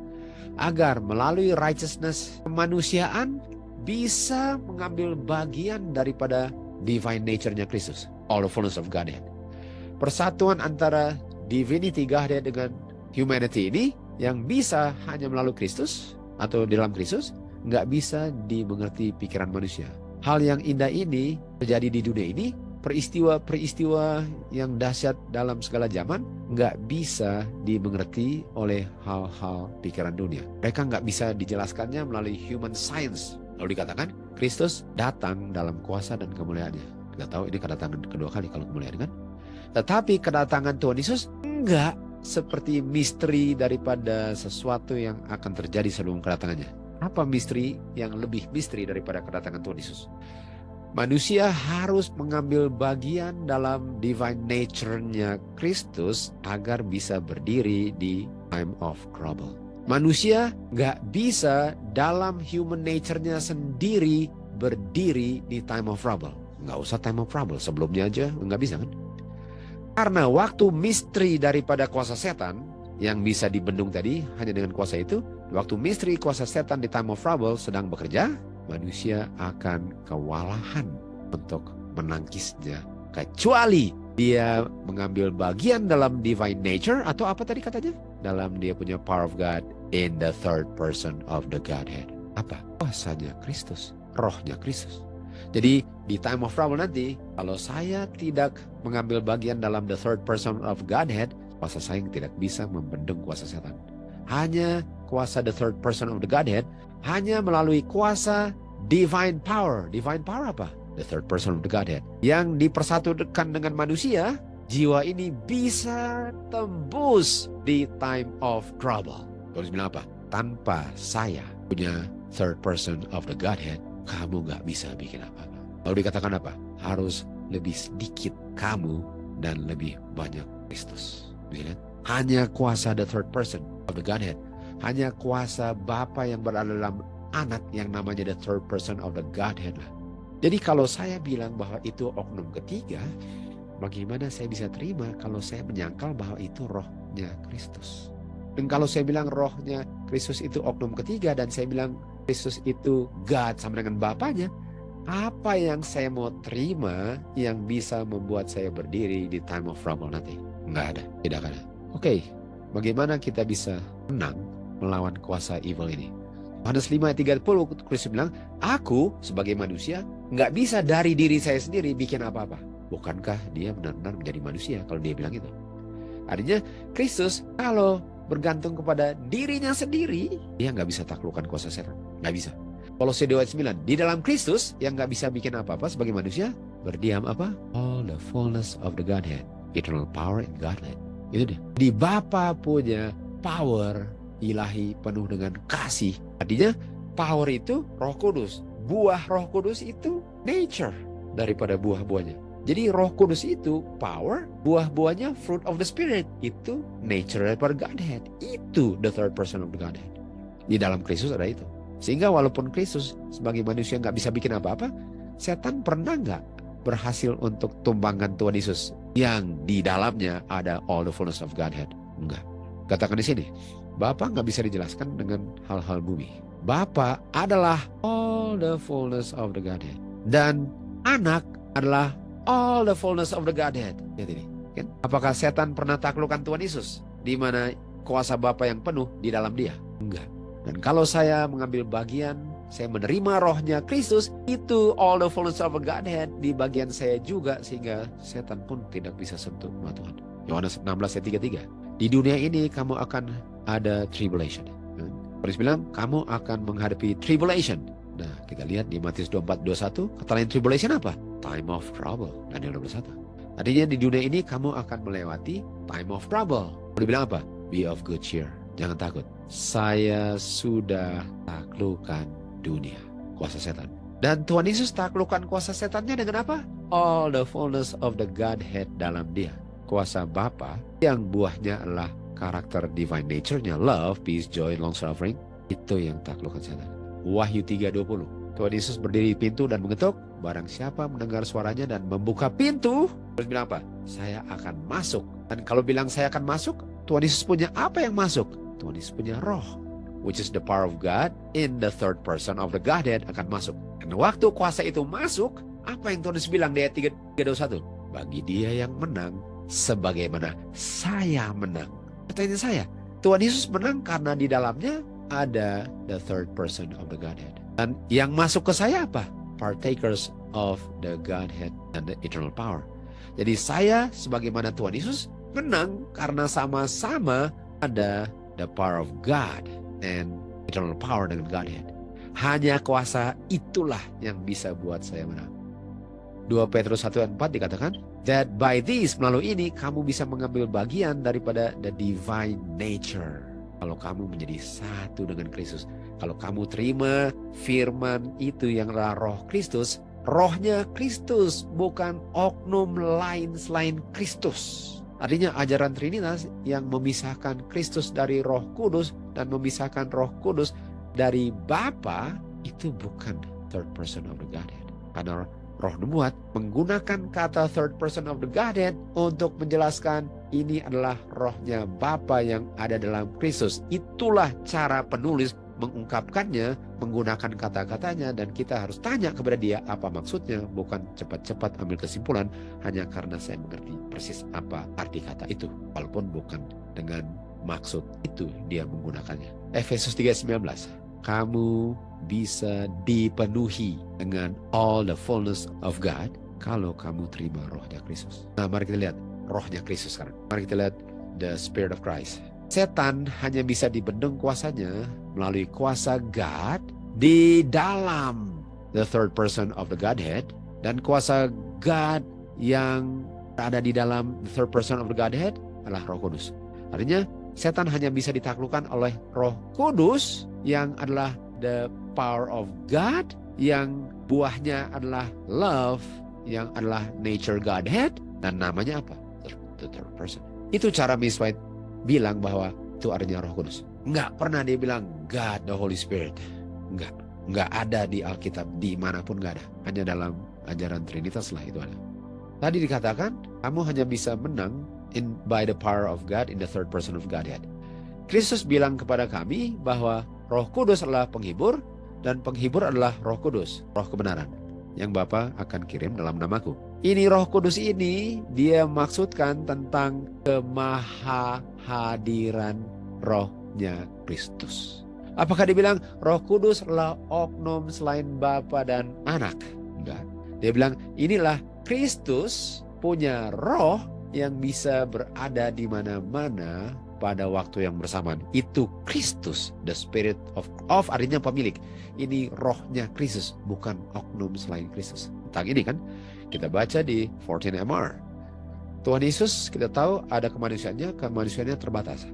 agar melalui righteousness kemanusiaan bisa mengambil bagian daripada divine nature-nya Kristus, all the fullness of Godhead. Persatuan antara divinity Godhead dengan humanity ini yang bisa hanya melalui Kristus atau di dalam Kristus, nggak bisa dimengerti pikiran manusia. Hal yang indah ini terjadi di dunia ini, peristiwa-peristiwa yang dahsyat dalam segala zaman nggak bisa dimengerti oleh hal-hal pikiran dunia. Mereka nggak bisa dijelaskannya melalui human science. Lalu dikatakan Kristus datang dalam kuasa dan kemuliaannya. Kita tahu ini kedatangan kedua kali kalau kemuliaan, kan? Tetapi kedatangan Tuhan Yesus enggak seperti misteri daripada sesuatu yang akan terjadi sebelum kedatangannya. Apa misteri yang lebih misteri daripada kedatangan Tuhan Yesus? Manusia harus mengambil bagian dalam divine nature-nya Kristus agar bisa berdiri di time of trouble. Manusia nggak bisa dalam human nature-nya sendiri berdiri di time of trouble. Nggak usah time of trouble, sebelumnya aja nggak bisa, kan? Karena waktu misteri daripada kuasa setan yang bisa dibendung tadi hanya dengan kuasa itu, waktu misteri kuasa setan di time of trouble sedang bekerja, manusia akan kewalahan untuk menangkisnya. Kecuali dia mengambil bagian dalam divine nature atau apa tadi katanya? Dalam dia punya power of God in the third person of the Godhead. Apa? Kuasanya Kristus, rohnya Kristus. Jadi di time of trouble nanti, kalau saya tidak mengambil bagian dalam the third person of Godhead, kuasa saya tidak bisa membendung kuasa setan. Hanya kuasa the third person of the Godhead, hanya melalui kuasa divine power. Divine power apa? The third person of the Godhead. Yang dipersatukan dengan manusia, jiwa ini bisa tembus di time of trouble. Terus bilang apa? Tanpa saya punya third person of the Godhead, kamu gak bisa bikin apa-apa. Lalu dikatakan apa? Harus lebih sedikit kamu dan lebih banyak Kristus. Hanya kuasa the third person of the Godhead, hanya kuasa Bapa yang berada dalam anak yang namanya the third person of the Godhead. Jadi kalau saya bilang bahwa itu oknum ketiga, bagaimana saya bisa terima kalau saya menyangkal bahwa itu rohnya Kristus? Dan kalau saya bilang rohnya Kristus itu oknum ketiga dan saya bilang Kristus itu God sama dengan Bapanya, apa yang saya mau terima yang bisa membuat saya berdiri di time of trouble nanti? Nggak ada, tidak ada. Oke, bagaimana kita bisa menang melawan kuasa evil ini? Yohanes 5 ayat 30, Kristus bilang, aku sebagai manusia nggak bisa dari diri saya sendiri bikin apa-apa. Bukankah dia benar-benar menjadi manusia kalau dia bilang itu? Artinya Kristus kalau bergantung kepada dirinya sendiri, dia nggak bisa taklukkan kuasa setan. Nggak bisa. Kolose 2 ayat 9, di dalam Kristus yang nggak bisa bikin apa-apa sebagai manusia, berdiam apa? All the fullness of the Godhead, eternal power in Godhead. Itu dia. Di Bapa punya power ilahi penuh dengan kasih. Artinya power itu Roh Kudus. Buah Roh Kudus itu nature daripada buah-buahnya. Jadi Roh Kudus itu power, buah-buahnya fruit of the Spirit. Itu nature daripada Godhead. Itu the third person of the Godhead. Di dalam Kristus ada itu. Sehingga walaupun Kristus sebagai manusia nggak bisa bikin apa-apa, setan pernah nggak berhasil untuk tumbangkan Tuhan Yesus yang di dalamnya ada all the fullness of Godhead? Enggak. Katakan di sini, Bapa nggak bisa dijelaskan dengan hal-hal bumi. Bapa adalah all the fullness of the Godhead. Dan anak adalah all the fullness of the Godhead. Lihat ini. Kan? Apakah setan pernah taklukkan Tuhan Yesus? Di mana kuasa Bapa yang penuh di dalam dia? Enggak. Dan kalau saya mengambil bagian, saya menerima rohnya Kristus, itu all the fullness of the Godhead di bagian saya juga, sehingga setan pun tidak bisa sentuh sama Tuhan. Yohanes 16 ayat 33. Di dunia ini kamu akan ada tribulation. Paulus bilang, kamu akan menghadapi tribulation. Nah, kita lihat di Matius 24:21, kata lain tribulation apa? Time of trouble. Daniel 21. Artinya di dunia ini kamu akan melewati time of trouble. Paulus bilang apa? Be of good cheer. Jangan takut. Saya sudah taklukkan dunia, kuasa setan. Dan Tuhan Yesus taklukkan kuasa setannya dengan apa? All the fullness of the Godhead dalam dia. Kuasa Bapa yang buahnya adalah karakter divine nature-nya, love, peace, joy, long suffering, itu yang taklukkan setan. Wahyu 3:20. Tuhan Yesus berdiri di pintu dan mengetuk. Barang siapa mendengar suaranya dan membuka pintu, terus bilang apa? Saya akan masuk. Dan kalau bilang saya akan masuk, Tuhan Yesus punya apa yang masuk? Tuhan Yesus punya roh, which is the power of God in the third person of the Godhead akan masuk. Dan waktu kuasa itu masuk, apa yang Tuhan Yesus bilang di ayat 3:21? Bagi dia yang menang, sebagaimana saya menang. Pertanyaan saya, Tuhan Yesus menang karena di dalamnya ada the third person of the Godhead. Dan yang masuk ke saya apa? Partakers of the Godhead and the eternal power. Jadi saya sebagaimana Tuhan Yesus menang karena sama-sama ada the power of God and eternal power dengan Godhead. Hanya kuasa itulah yang bisa buat saya menang. 2 Petrus 1:4 dikatakan, that by this, melalui ini kamu bisa mengambil bagian daripada the divine nature. Kalau kamu menjadi satu dengan Kristus, kalau kamu terima firman itu yang adalah roh Kristus, rohnya Kristus, bukan oknum lain selain Kristus. Artinya ajaran Trinitas yang memisahkan Kristus dari Roh Kudus dan memisahkan Roh Kudus dari Bapa, itu bukan third person of the Godhead. Karena Roh Nubuat menggunakan kata third person of the Godhead untuk menjelaskan ini adalah rohnya Bapa yang ada dalam Kristus. Itulah cara penulis mengungkapkannya, menggunakan kata-katanya, dan kita harus tanya kepada dia apa maksudnya, bukan cepat-cepat ambil kesimpulan hanya karena saya mengerti persis apa arti kata itu, walaupun bukan dengan maksud itu dia menggunakannya. Efesus 3:19, kamu bisa dipenuhi dengan all the fullness of God kalau kamu terima rohnya Kristus. Nah, mari kita lihat rohnya Kristus sekarang. Mari kita lihat the Spirit of Christ. Setan hanya bisa dibendung kuasanya melalui kuasa God di dalam the third person of the Godhead, dan kuasa God yang ada di dalam the third person of the Godhead adalah Roh Kudus. Artinya setan hanya bisa ditaklukkan oleh Roh Kudus yang adalah the power of God, yang buahnya adalah love, yang adalah nature Godhead, dan namanya apa? The third person. Itu cara Miss White bilang bahwa itu artinya Roh Kudus. Enggak pernah dia bilang God the Holy Spirit. Enggak ada di Alkitab, di manapun enggak ada. Hanya dalam ajaran Trinitas lah itu ada. Tadi dikatakan kamu hanya bisa menang by the power of God in the third person of Godhead. Kristus bilang kepada kami bahwa Roh Kudus adalah penghibur, dan penghibur adalah Roh Kudus, Roh kebenaran, yang Bapa akan kirim dalam namaku. Ini Roh Kudus ini dia maksudkan tentang kemahahadiran rohnya Kristus. Apakah dibilang Roh Kudus adalah oknum selain Bapa dan Anak? Enggak. Dia bilang inilah Kristus punya roh yang bisa berada di mana-mana pada waktu yang bersamaan. Itu Kristus, the Spirit of artinya pemilik. Ini rohnya Kristus, bukan oknum selain Kristus. Tentang ini kan kita baca di 14 MR. Tuhan Yesus kita tahu ada kemanusiaannya terbatas.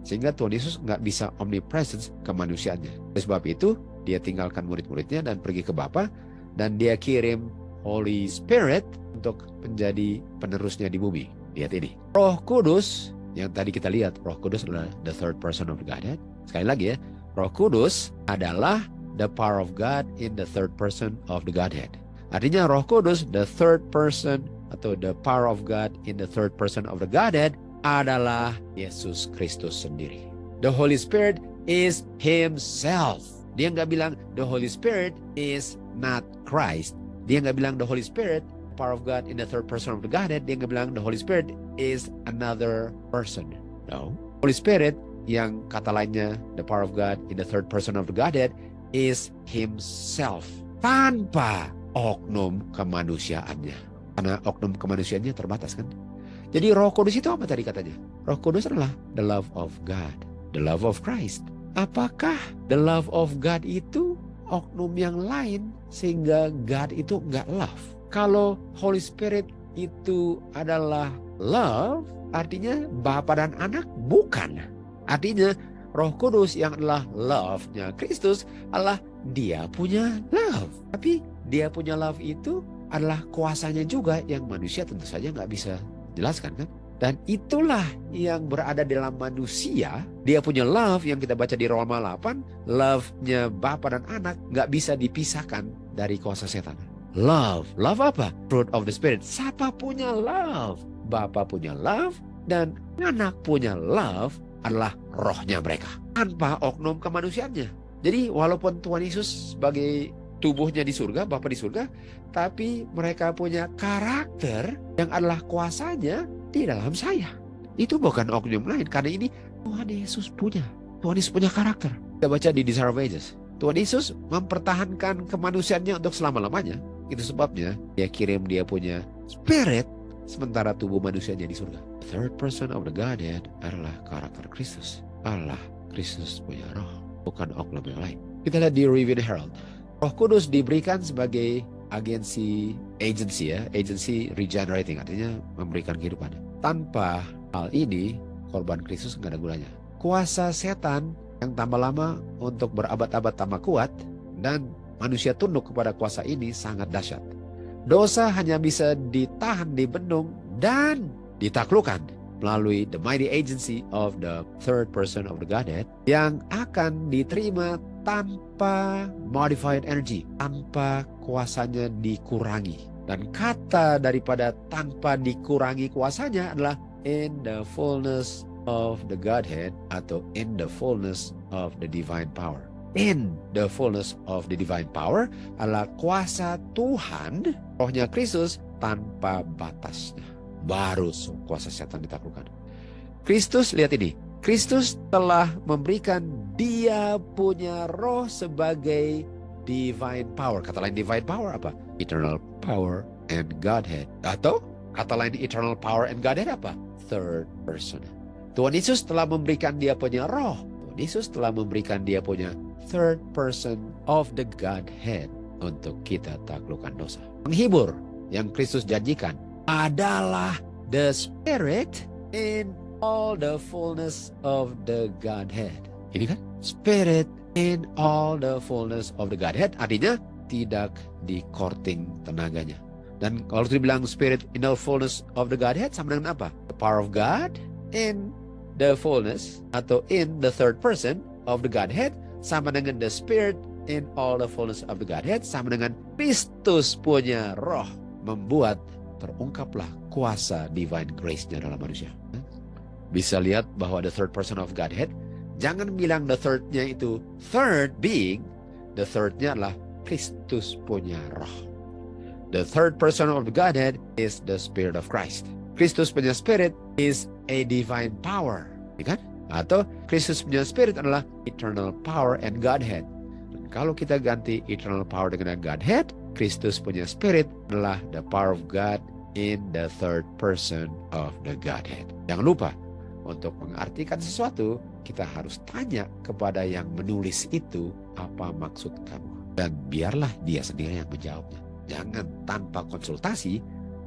Sehingga Tuhan Yesus nggak bisa omnipresence kemanusiaannya. Oleh sebab itu, dia tinggalkan murid-muridnya dan pergi ke Bapa, dan dia kirim Holy Spirit untuk menjadi penerusnya di bumi. Lihat ini. Roh Kudus, yang tadi kita lihat, Roh Kudus adalah the third person of the Godhead. Sekali lagi ya, Roh Kudus adalah the power of God in the third person of the Godhead. Artinya Roh Kudus, the third person atau the power of God in the third person of the Godhead adalah Yesus Kristus sendiri. The Holy Spirit is Himself. Dia nggak bilang the Holy Spirit is not Christ. Dia nggak bilang the Holy Spirit, power of God in the third person of the Godhead. Dia nggak bilang the Holy Spirit is another person. No. Holy Spirit, yang kata lainnya the power of God in the third person of the Godhead, is Himself. Tanpa oknum kemanusiaannya. Karena oknum kemanusiaannya terbatas kan. Jadi Roh Kudus itu apa tadi katanya? Roh Kudus adalah the love of God, the love of Christ. Apakah the love of God itu oknum yang lain sehingga God itu nggak love? Kalau Holy Spirit itu adalah love, artinya Bapa dan Anak bukan. Artinya Roh Kudus yang adalah love-nya Kristus adalah dia punya love. Tapi dia punya love itu adalah kuasanya juga yang manusia tentu saja nggak bisa jelaskan kan? Dan itulah yang berada dalam manusia. Dia punya love yang kita baca di Roma 8. Love-nya Bapa dan Anak nggak bisa dipisahkan dari kuasa setan. Love. Love apa? Fruit of the Spirit. Siapa punya love? Bapa punya love dan Anak punya love adalah rohnya mereka. Tanpa oknum kemanusiaannya. Jadi walaupun Tuhan Yesus sebagai tubuhnya di surga, Bapa di surga, tapi mereka punya karakter yang adalah kuasanya di dalam saya. Itu bukan oknum lain, karena ini Tuhan Yesus punya. Tuhan Yesus punya karakter. Kita baca di Desire of Ages. Tuhan Yesus mempertahankan kemanusiaannya untuk selama-lamanya. Itu sebabnya dia kirim dia punya Spirit, sementara tubuh manusianya di surga. The third person of the Godhead adalah karakter Kristus. Allah, Kristus punya roh, bukan oknum yang lain. Kita lihat di Review Herald. Roh Kudus diberikan sebagai agency regenerating, artinya memberikan kehidupan. Tanpa hal ini, korban Kristus nggak ada gunanya. Kuasa setan yang tambah lama untuk berabad-abad tambah kuat, dan manusia tunduk kepada kuasa ini sangat dahsyat. Dosa hanya bisa ditahan, dibendung, dan ditaklukkan melalui the mighty agency of the third person of the Godhead yang akan diterima tanpa modified energy, tanpa kuasanya dikurangi. Dan kata daripada tanpa dikurangi kuasanya adalah in the fullness of the Godhead atau in the fullness of the divine power. In the fullness of the divine power adalah kuasa Tuhan, rohnya Kristus tanpa batasnya. Baru kuasa setan ditaklukkan. Kristus, lihat ini. Kristus telah memberikan dia punya roh sebagai divine power. Kata lain divine power apa? Eternal power and Godhead. Atau kata lain eternal power and Godhead apa? Third person. Tuhan Yesus telah memberikan dia punya roh. Tuhan Yesus telah memberikan dia punya third person of the Godhead untuk kita taklukkan dosa. Penghibur yang Kristus janjikan adalah the Spirit in all the fullness of the Godhead. Ini kan? Spirit in all the fullness of the Godhead. Artinya tidak di-courting tenaganya. Dan kalau dibilang Spirit in the fullness of the Godhead sama dengan apa? The power of God in the fullness atau in the third person of the Godhead sama dengan the Spirit in all the fullness of the Godhead sama dengan Kristus punya roh membuat terungkaplah kuasa divine grace-nya dalam manusia. Bisa lihat bahwa the third person of Godhead, jangan bilang the third-nya itu third being, the third-nya adalah Kristus punya roh. The third person of the Godhead is the Spirit of Christ. Kristus punya Spirit is a divine power, ya kan? Atau Kristus punya Spirit adalah eternal power and Godhead. Dan kalau kita ganti eternal power dengan Godhead, Kristus punya Spirit adalah the power of God in the third person of the Godhead. Jangan lupa, untuk mengartikan sesuatu, kita harus tanya kepada yang menulis itu, apa maksud kamu? Dan biarlah dia sendiri yang menjawabnya. Jangan tanpa konsultasi,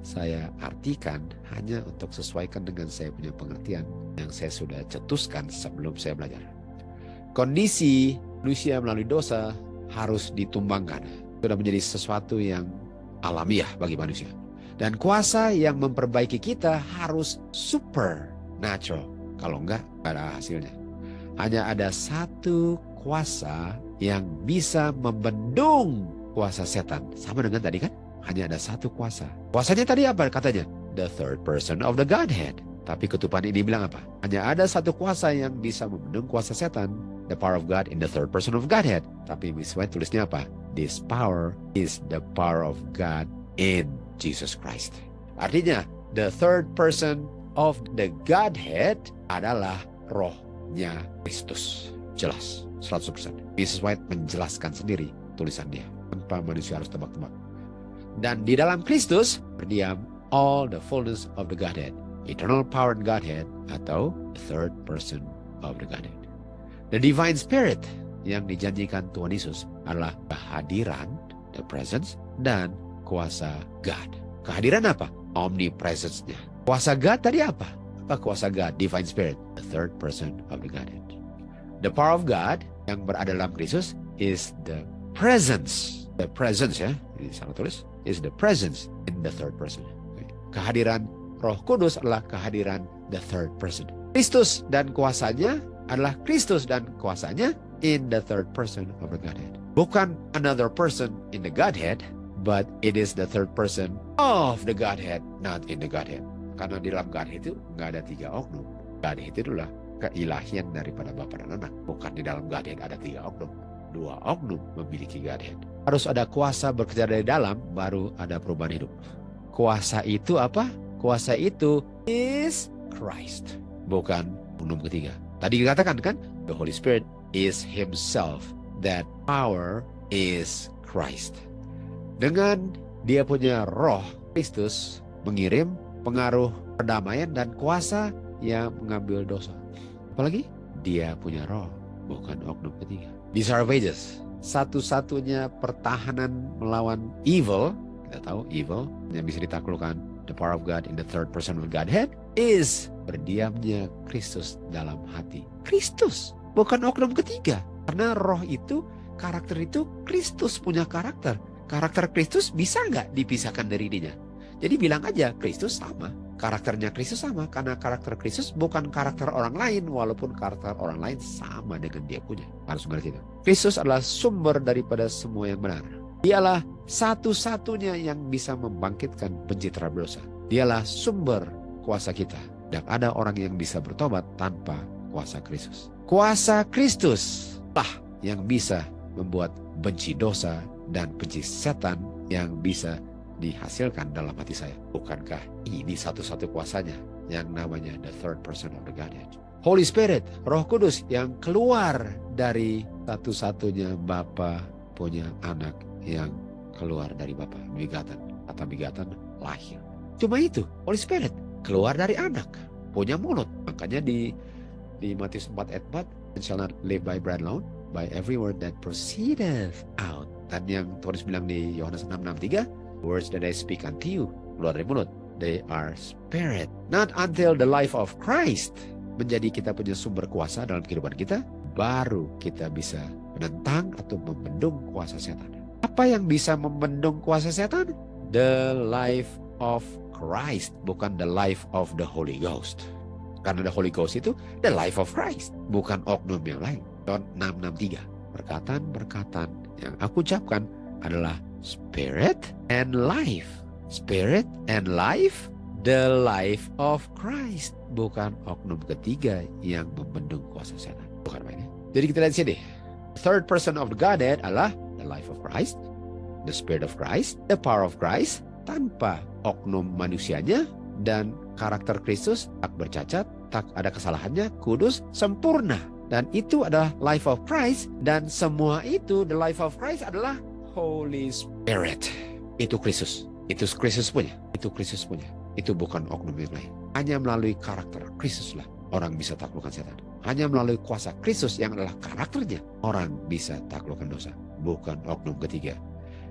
saya artikan hanya untuk sesuaikan dengan saya punya pengertian yang saya sudah cetuskan sebelum saya belajar. Kondisi manusia melalui dosa harus ditumbangkan. Sudah menjadi sesuatu yang alamiah bagi manusia. Dan kuasa yang memperbaiki kita harus supernatural. Kalau enggak, ada hasilnya. Hanya ada satu kuasa yang bisa membendung kuasa setan. Sama dengan tadi kan? Hanya ada satu kuasa. Kuasanya tadi apa katanya? The third person of the Godhead. Tapi ketupan ini bilang apa? Hanya ada satu kuasa yang bisa membendung kuasa setan. The power of God in the third person of Godhead. Tapi Miss White tulisnya apa? This power is the power of God in Jesus Christ. Artinya, the third person of the Godhead adalah rohnya Kristus. Jelas, 100%. Mrs. White menjelaskan sendiri tulisan dia. Tanpa manusia harus tebak-tebak. Dan di dalam Kristus berdiam all the fullness of the Godhead. Eternal power in Godhead atau the third person of the Godhead. The divine spirit yang dijanjikan Tuhan Yesus adalah kehadiran, the presence, dan kuasa God. Kehadiran apa? Omnipresence-nya. Kuasa God tadi apa? Apa kuasa God? Divine spirit, the third person of the Godhead. The power of God yang berada dalam Kristus is the presence. The presence ya, ini salah tulis, is the presence in the third person. Kehadiran Roh Kudus adalah kehadiran the third person. Kristus dan kuasanya adalah Kristus dan kuasanya in the third person of the Godhead. Bukan another person in the Godhead, but it is the third person of the Godhead, not in the Godhead. Karena di dalam Godhead itu nggak ada tiga oknum. Godhead itu adalah keilahian daripada Bapa dan Anak. Bukan di dalam Godhead ada tiga oknum. Dua oknum memiliki Godhead. Harus ada kuasa bekerja dari dalam, baru ada perubahan hidup. Kuasa itu apa? Kuasa itu is Christ. Bukan oknum ketiga. Tadi dikatakan kan? The Holy Spirit is Himself. That power is Christ. Dengan dia punya roh Kristus mengirim pengaruh perdamaian dan kuasa yang mengambil dosa. Apalagi dia punya roh, bukan oknum ketiga. These are wages. Satu-satunya pertahanan melawan evil, kita tahu evil yang bisa ditaklukkan, the power of God in the third person of Godhead is berdiamnya Kristus dalam hati. Kristus, bukan oknum ketiga. Karena roh itu, karakter itu, Kristus punya karakter. Karakter Kristus bisa nggak dipisahkan dari dirinya? Jadi bilang aja, Kristus sama. Karakternya Kristus sama. Karena karakter Kristus bukan karakter orang lain. Walaupun karakter orang lain sama dengan dia punya. Harus mengerti itu. Kristus adalah sumber daripada semua yang benar. Dialah satu-satunya yang bisa membangkitkan pencitra berdosa. Dialah sumber kuasa kita. Dan ada orang yang bisa bertobat tanpa kuasa Kristus. Kuasa Kristus lah yang bisa membuat benci dosa dan benci setan yang bisa dihasilkan dalam hati saya. Bukankah ini satu-satu kuasanya yang namanya the third person of the Godhead? Holy Spirit, Roh Kudus yang keluar dari satu-satunya Bapa punya anak yang keluar dari Bapa. Bigatan, kata bigatan lahir. Cuma itu, Holy Spirit keluar dari anak, punya mulut. Makanya di Matius 4 ayat 4, "And shall not live by bread alone, by every word that proceedeth out." Dan yang Tuhan bilang di Yohanes 6:63, "Words that I speak unto you," keluar dari mulut, "they are spirit." Not until the life of Christ menjadi kita punya sumber kuasa dalam kehidupan kita, baru kita bisa menentang atau membendung kuasa setan. Apa yang bisa membendung kuasa setan? The life of Christ, bukan the life of the Holy Ghost. Karena the Holy Ghost itu the life of Christ, bukan oknum yang lain. John 6:63, perkataan-perkataan yang aku ucapkan adalah spirit and life. Spirit and life, the life of Christ, bukan oknum ketiga yang membendung kuasa setan. Bukan mainnya. Jadi kita lihat sini. Third person of the Godhead adalah the life of Christ, the spirit of Christ, the power of Christ, tanpa oknum manusianya, dan karakter Kristus tak bercacat, tak ada kesalahannya, kudus, sempurna. Dan itu adalah life of Christ, dan semua itu, the life of Christ adalah Holy Spirit. Itu Kristus. Itu Kristus punya. Itu Kristus punya. Itu bukan oknum yang lain. Hanya melalui karakter Kristus lah orang bisa taklukkan setan. Hanya melalui kuasa Kristus yang adalah karakternya, orang bisa taklukkan dosa. Bukan oknum ketiga.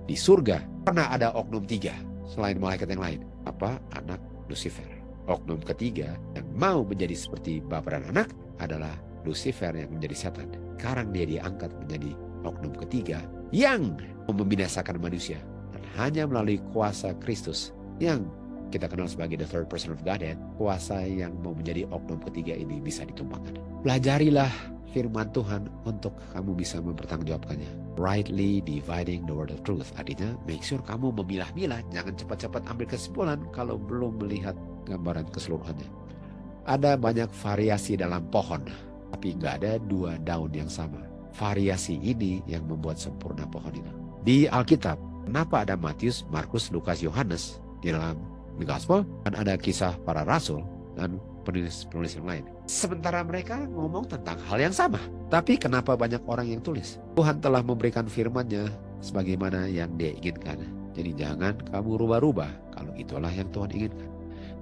Di surga pernah ada oknum tiga selain malaikat yang lain. Apa? Anak Lucifer. Oknum ketiga yang mau menjadi seperti Bapa dan Anak adalah Lucifer yang menjadi setan. Sekarang dia diangkat menjadi oknum ketiga yang membinasakan manusia. Dan hanya melalui kuasa Kristus yang kita kenal sebagai the third person of Godhead, kuasa yang mau menjadi oknum ketiga ini bisa ditumpahkan. Pelajarilah firman Tuhan untuk kamu bisa mempertanggungjawabkannya. Rightly dividing the word of truth. Artinya, make sure kamu memilah-milah. Jangan cepat-cepat ambil kesimpulan kalau belum melihat gambaran keseluruhannya. Ada banyak variasi dalam pohon, tapi nggak ada dua daun yang sama. Variasi ini yang membuat sempurna pohon itu. Di Alkitab, kenapa ada Matius, Markus, Lukas, Yohanes di dalam The Gospel, dan ada kisah para rasul dan penulis-penulis yang lain. Sementara mereka ngomong tentang hal yang sama. Tapi kenapa banyak orang yang tulis? Tuhan telah memberikan firman-Nya sebagaimana yang Dia inginkan. Jadi jangan kamu rubah-rubah kalau itulah yang Tuhan inginkan.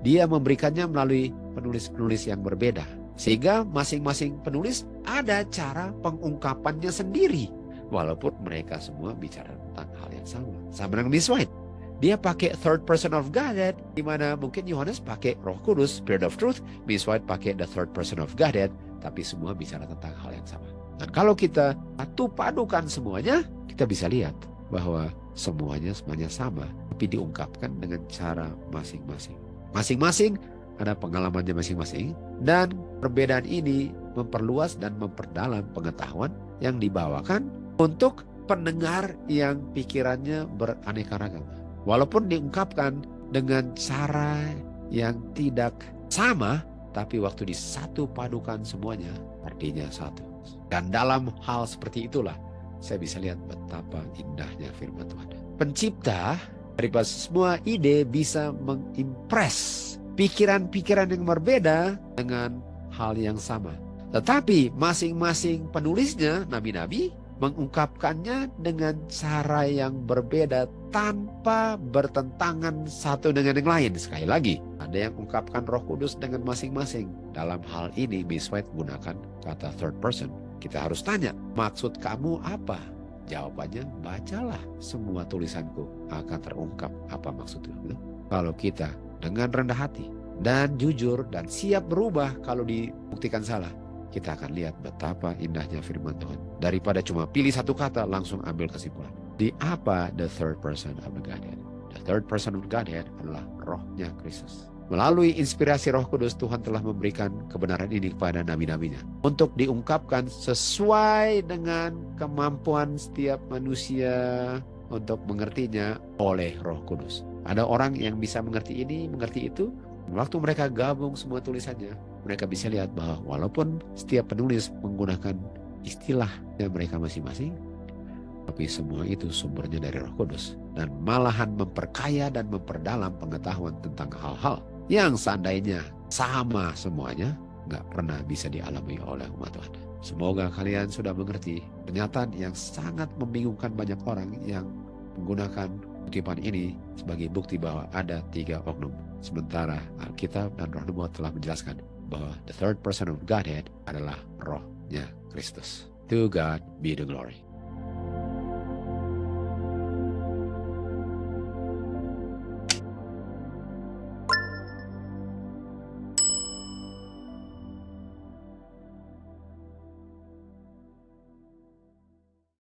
Dia memberikannya melalui penulis-penulis yang berbeda. Sehingga masing-masing penulis ada cara pengungkapannya sendiri. Walaupun mereka semua bicara tentang hal yang sama. Sama dengan Miss White. Dia pakai third person of Godhead, di mana mungkin Yohanes pakai Roh Kudus, Spirit of Truth, Miss White pakai the third person of Godhead, tapi semua bicara tentang hal yang sama. Dan kalau kita satu padukan semuanya, kita bisa lihat bahwa semuanya sama, tapi diungkapkan dengan cara masing-masing. Masing-masing ada pengalamannya masing-masing, dan perbedaan ini memperluas dan memperdalam pengetahuan yang dibawakan untuk pendengar yang pikirannya beraneka ragam. Walaupun diungkapkan dengan cara yang tidak sama, tapi waktu disatu padukan semuanya, artinya satu. Dan dalam hal seperti itulah, saya bisa lihat betapa indahnya firman Tuhan. Pencipta daripada semua ide bisa mengimpress pikiran-pikiran yang berbeda dengan hal yang sama. Tetapi masing-masing penulisnya, nabi-nabi, mengungkapkannya dengan cara yang berbeda tanpa bertentangan satu dengan yang lain. Sekali lagi, ada yang ungkapkan Roh Kudus dengan masing-masing. Dalam hal ini, Miss White gunakan kata third person. Kita harus tanya, maksud kamu apa? Jawabannya, bacalah semua tulisanku, akan terungkap apa maksudnya. Kalau kita dengan rendah hati dan jujur dan siap berubah kalau dibuktikan salah, kita akan lihat betapa indahnya firman Tuhan. Daripada cuma pilih satu kata, langsung ambil kesimpulan. Di apa the third person of the Godhead? The third person of Godhead adalah rohnya Kristus. Melalui inspirasi Roh Kudus, Tuhan telah memberikan kebenaran ini kepada nabi-nabinya untuk diungkapkan sesuai dengan kemampuan setiap manusia untuk mengertinya oleh Roh Kudus. Ada orang yang bisa mengerti ini, mengerti itu. Waktu mereka gabung semua tulisannya, mereka bisa lihat bahwa walaupun setiap penulis menggunakan istilahnya mereka masing-masing, tapi semua itu sumbernya dari Roh Kudus. Dan malahan memperkaya dan memperdalam pengetahuan tentang hal-hal yang seandainya sama semuanya, nggak pernah bisa dialami oleh umat Tuhan. Semoga kalian sudah mengerti pernyataan yang sangat membingungkan banyak orang yang menggunakan kutipan ini sebagai bukti bahwa ada 3 oknum. Sementara Alkitab dan Roh Nubuat telah menjelaskan bahwa the third person of Godhead adalah rohnya Kristus. To God be the glory.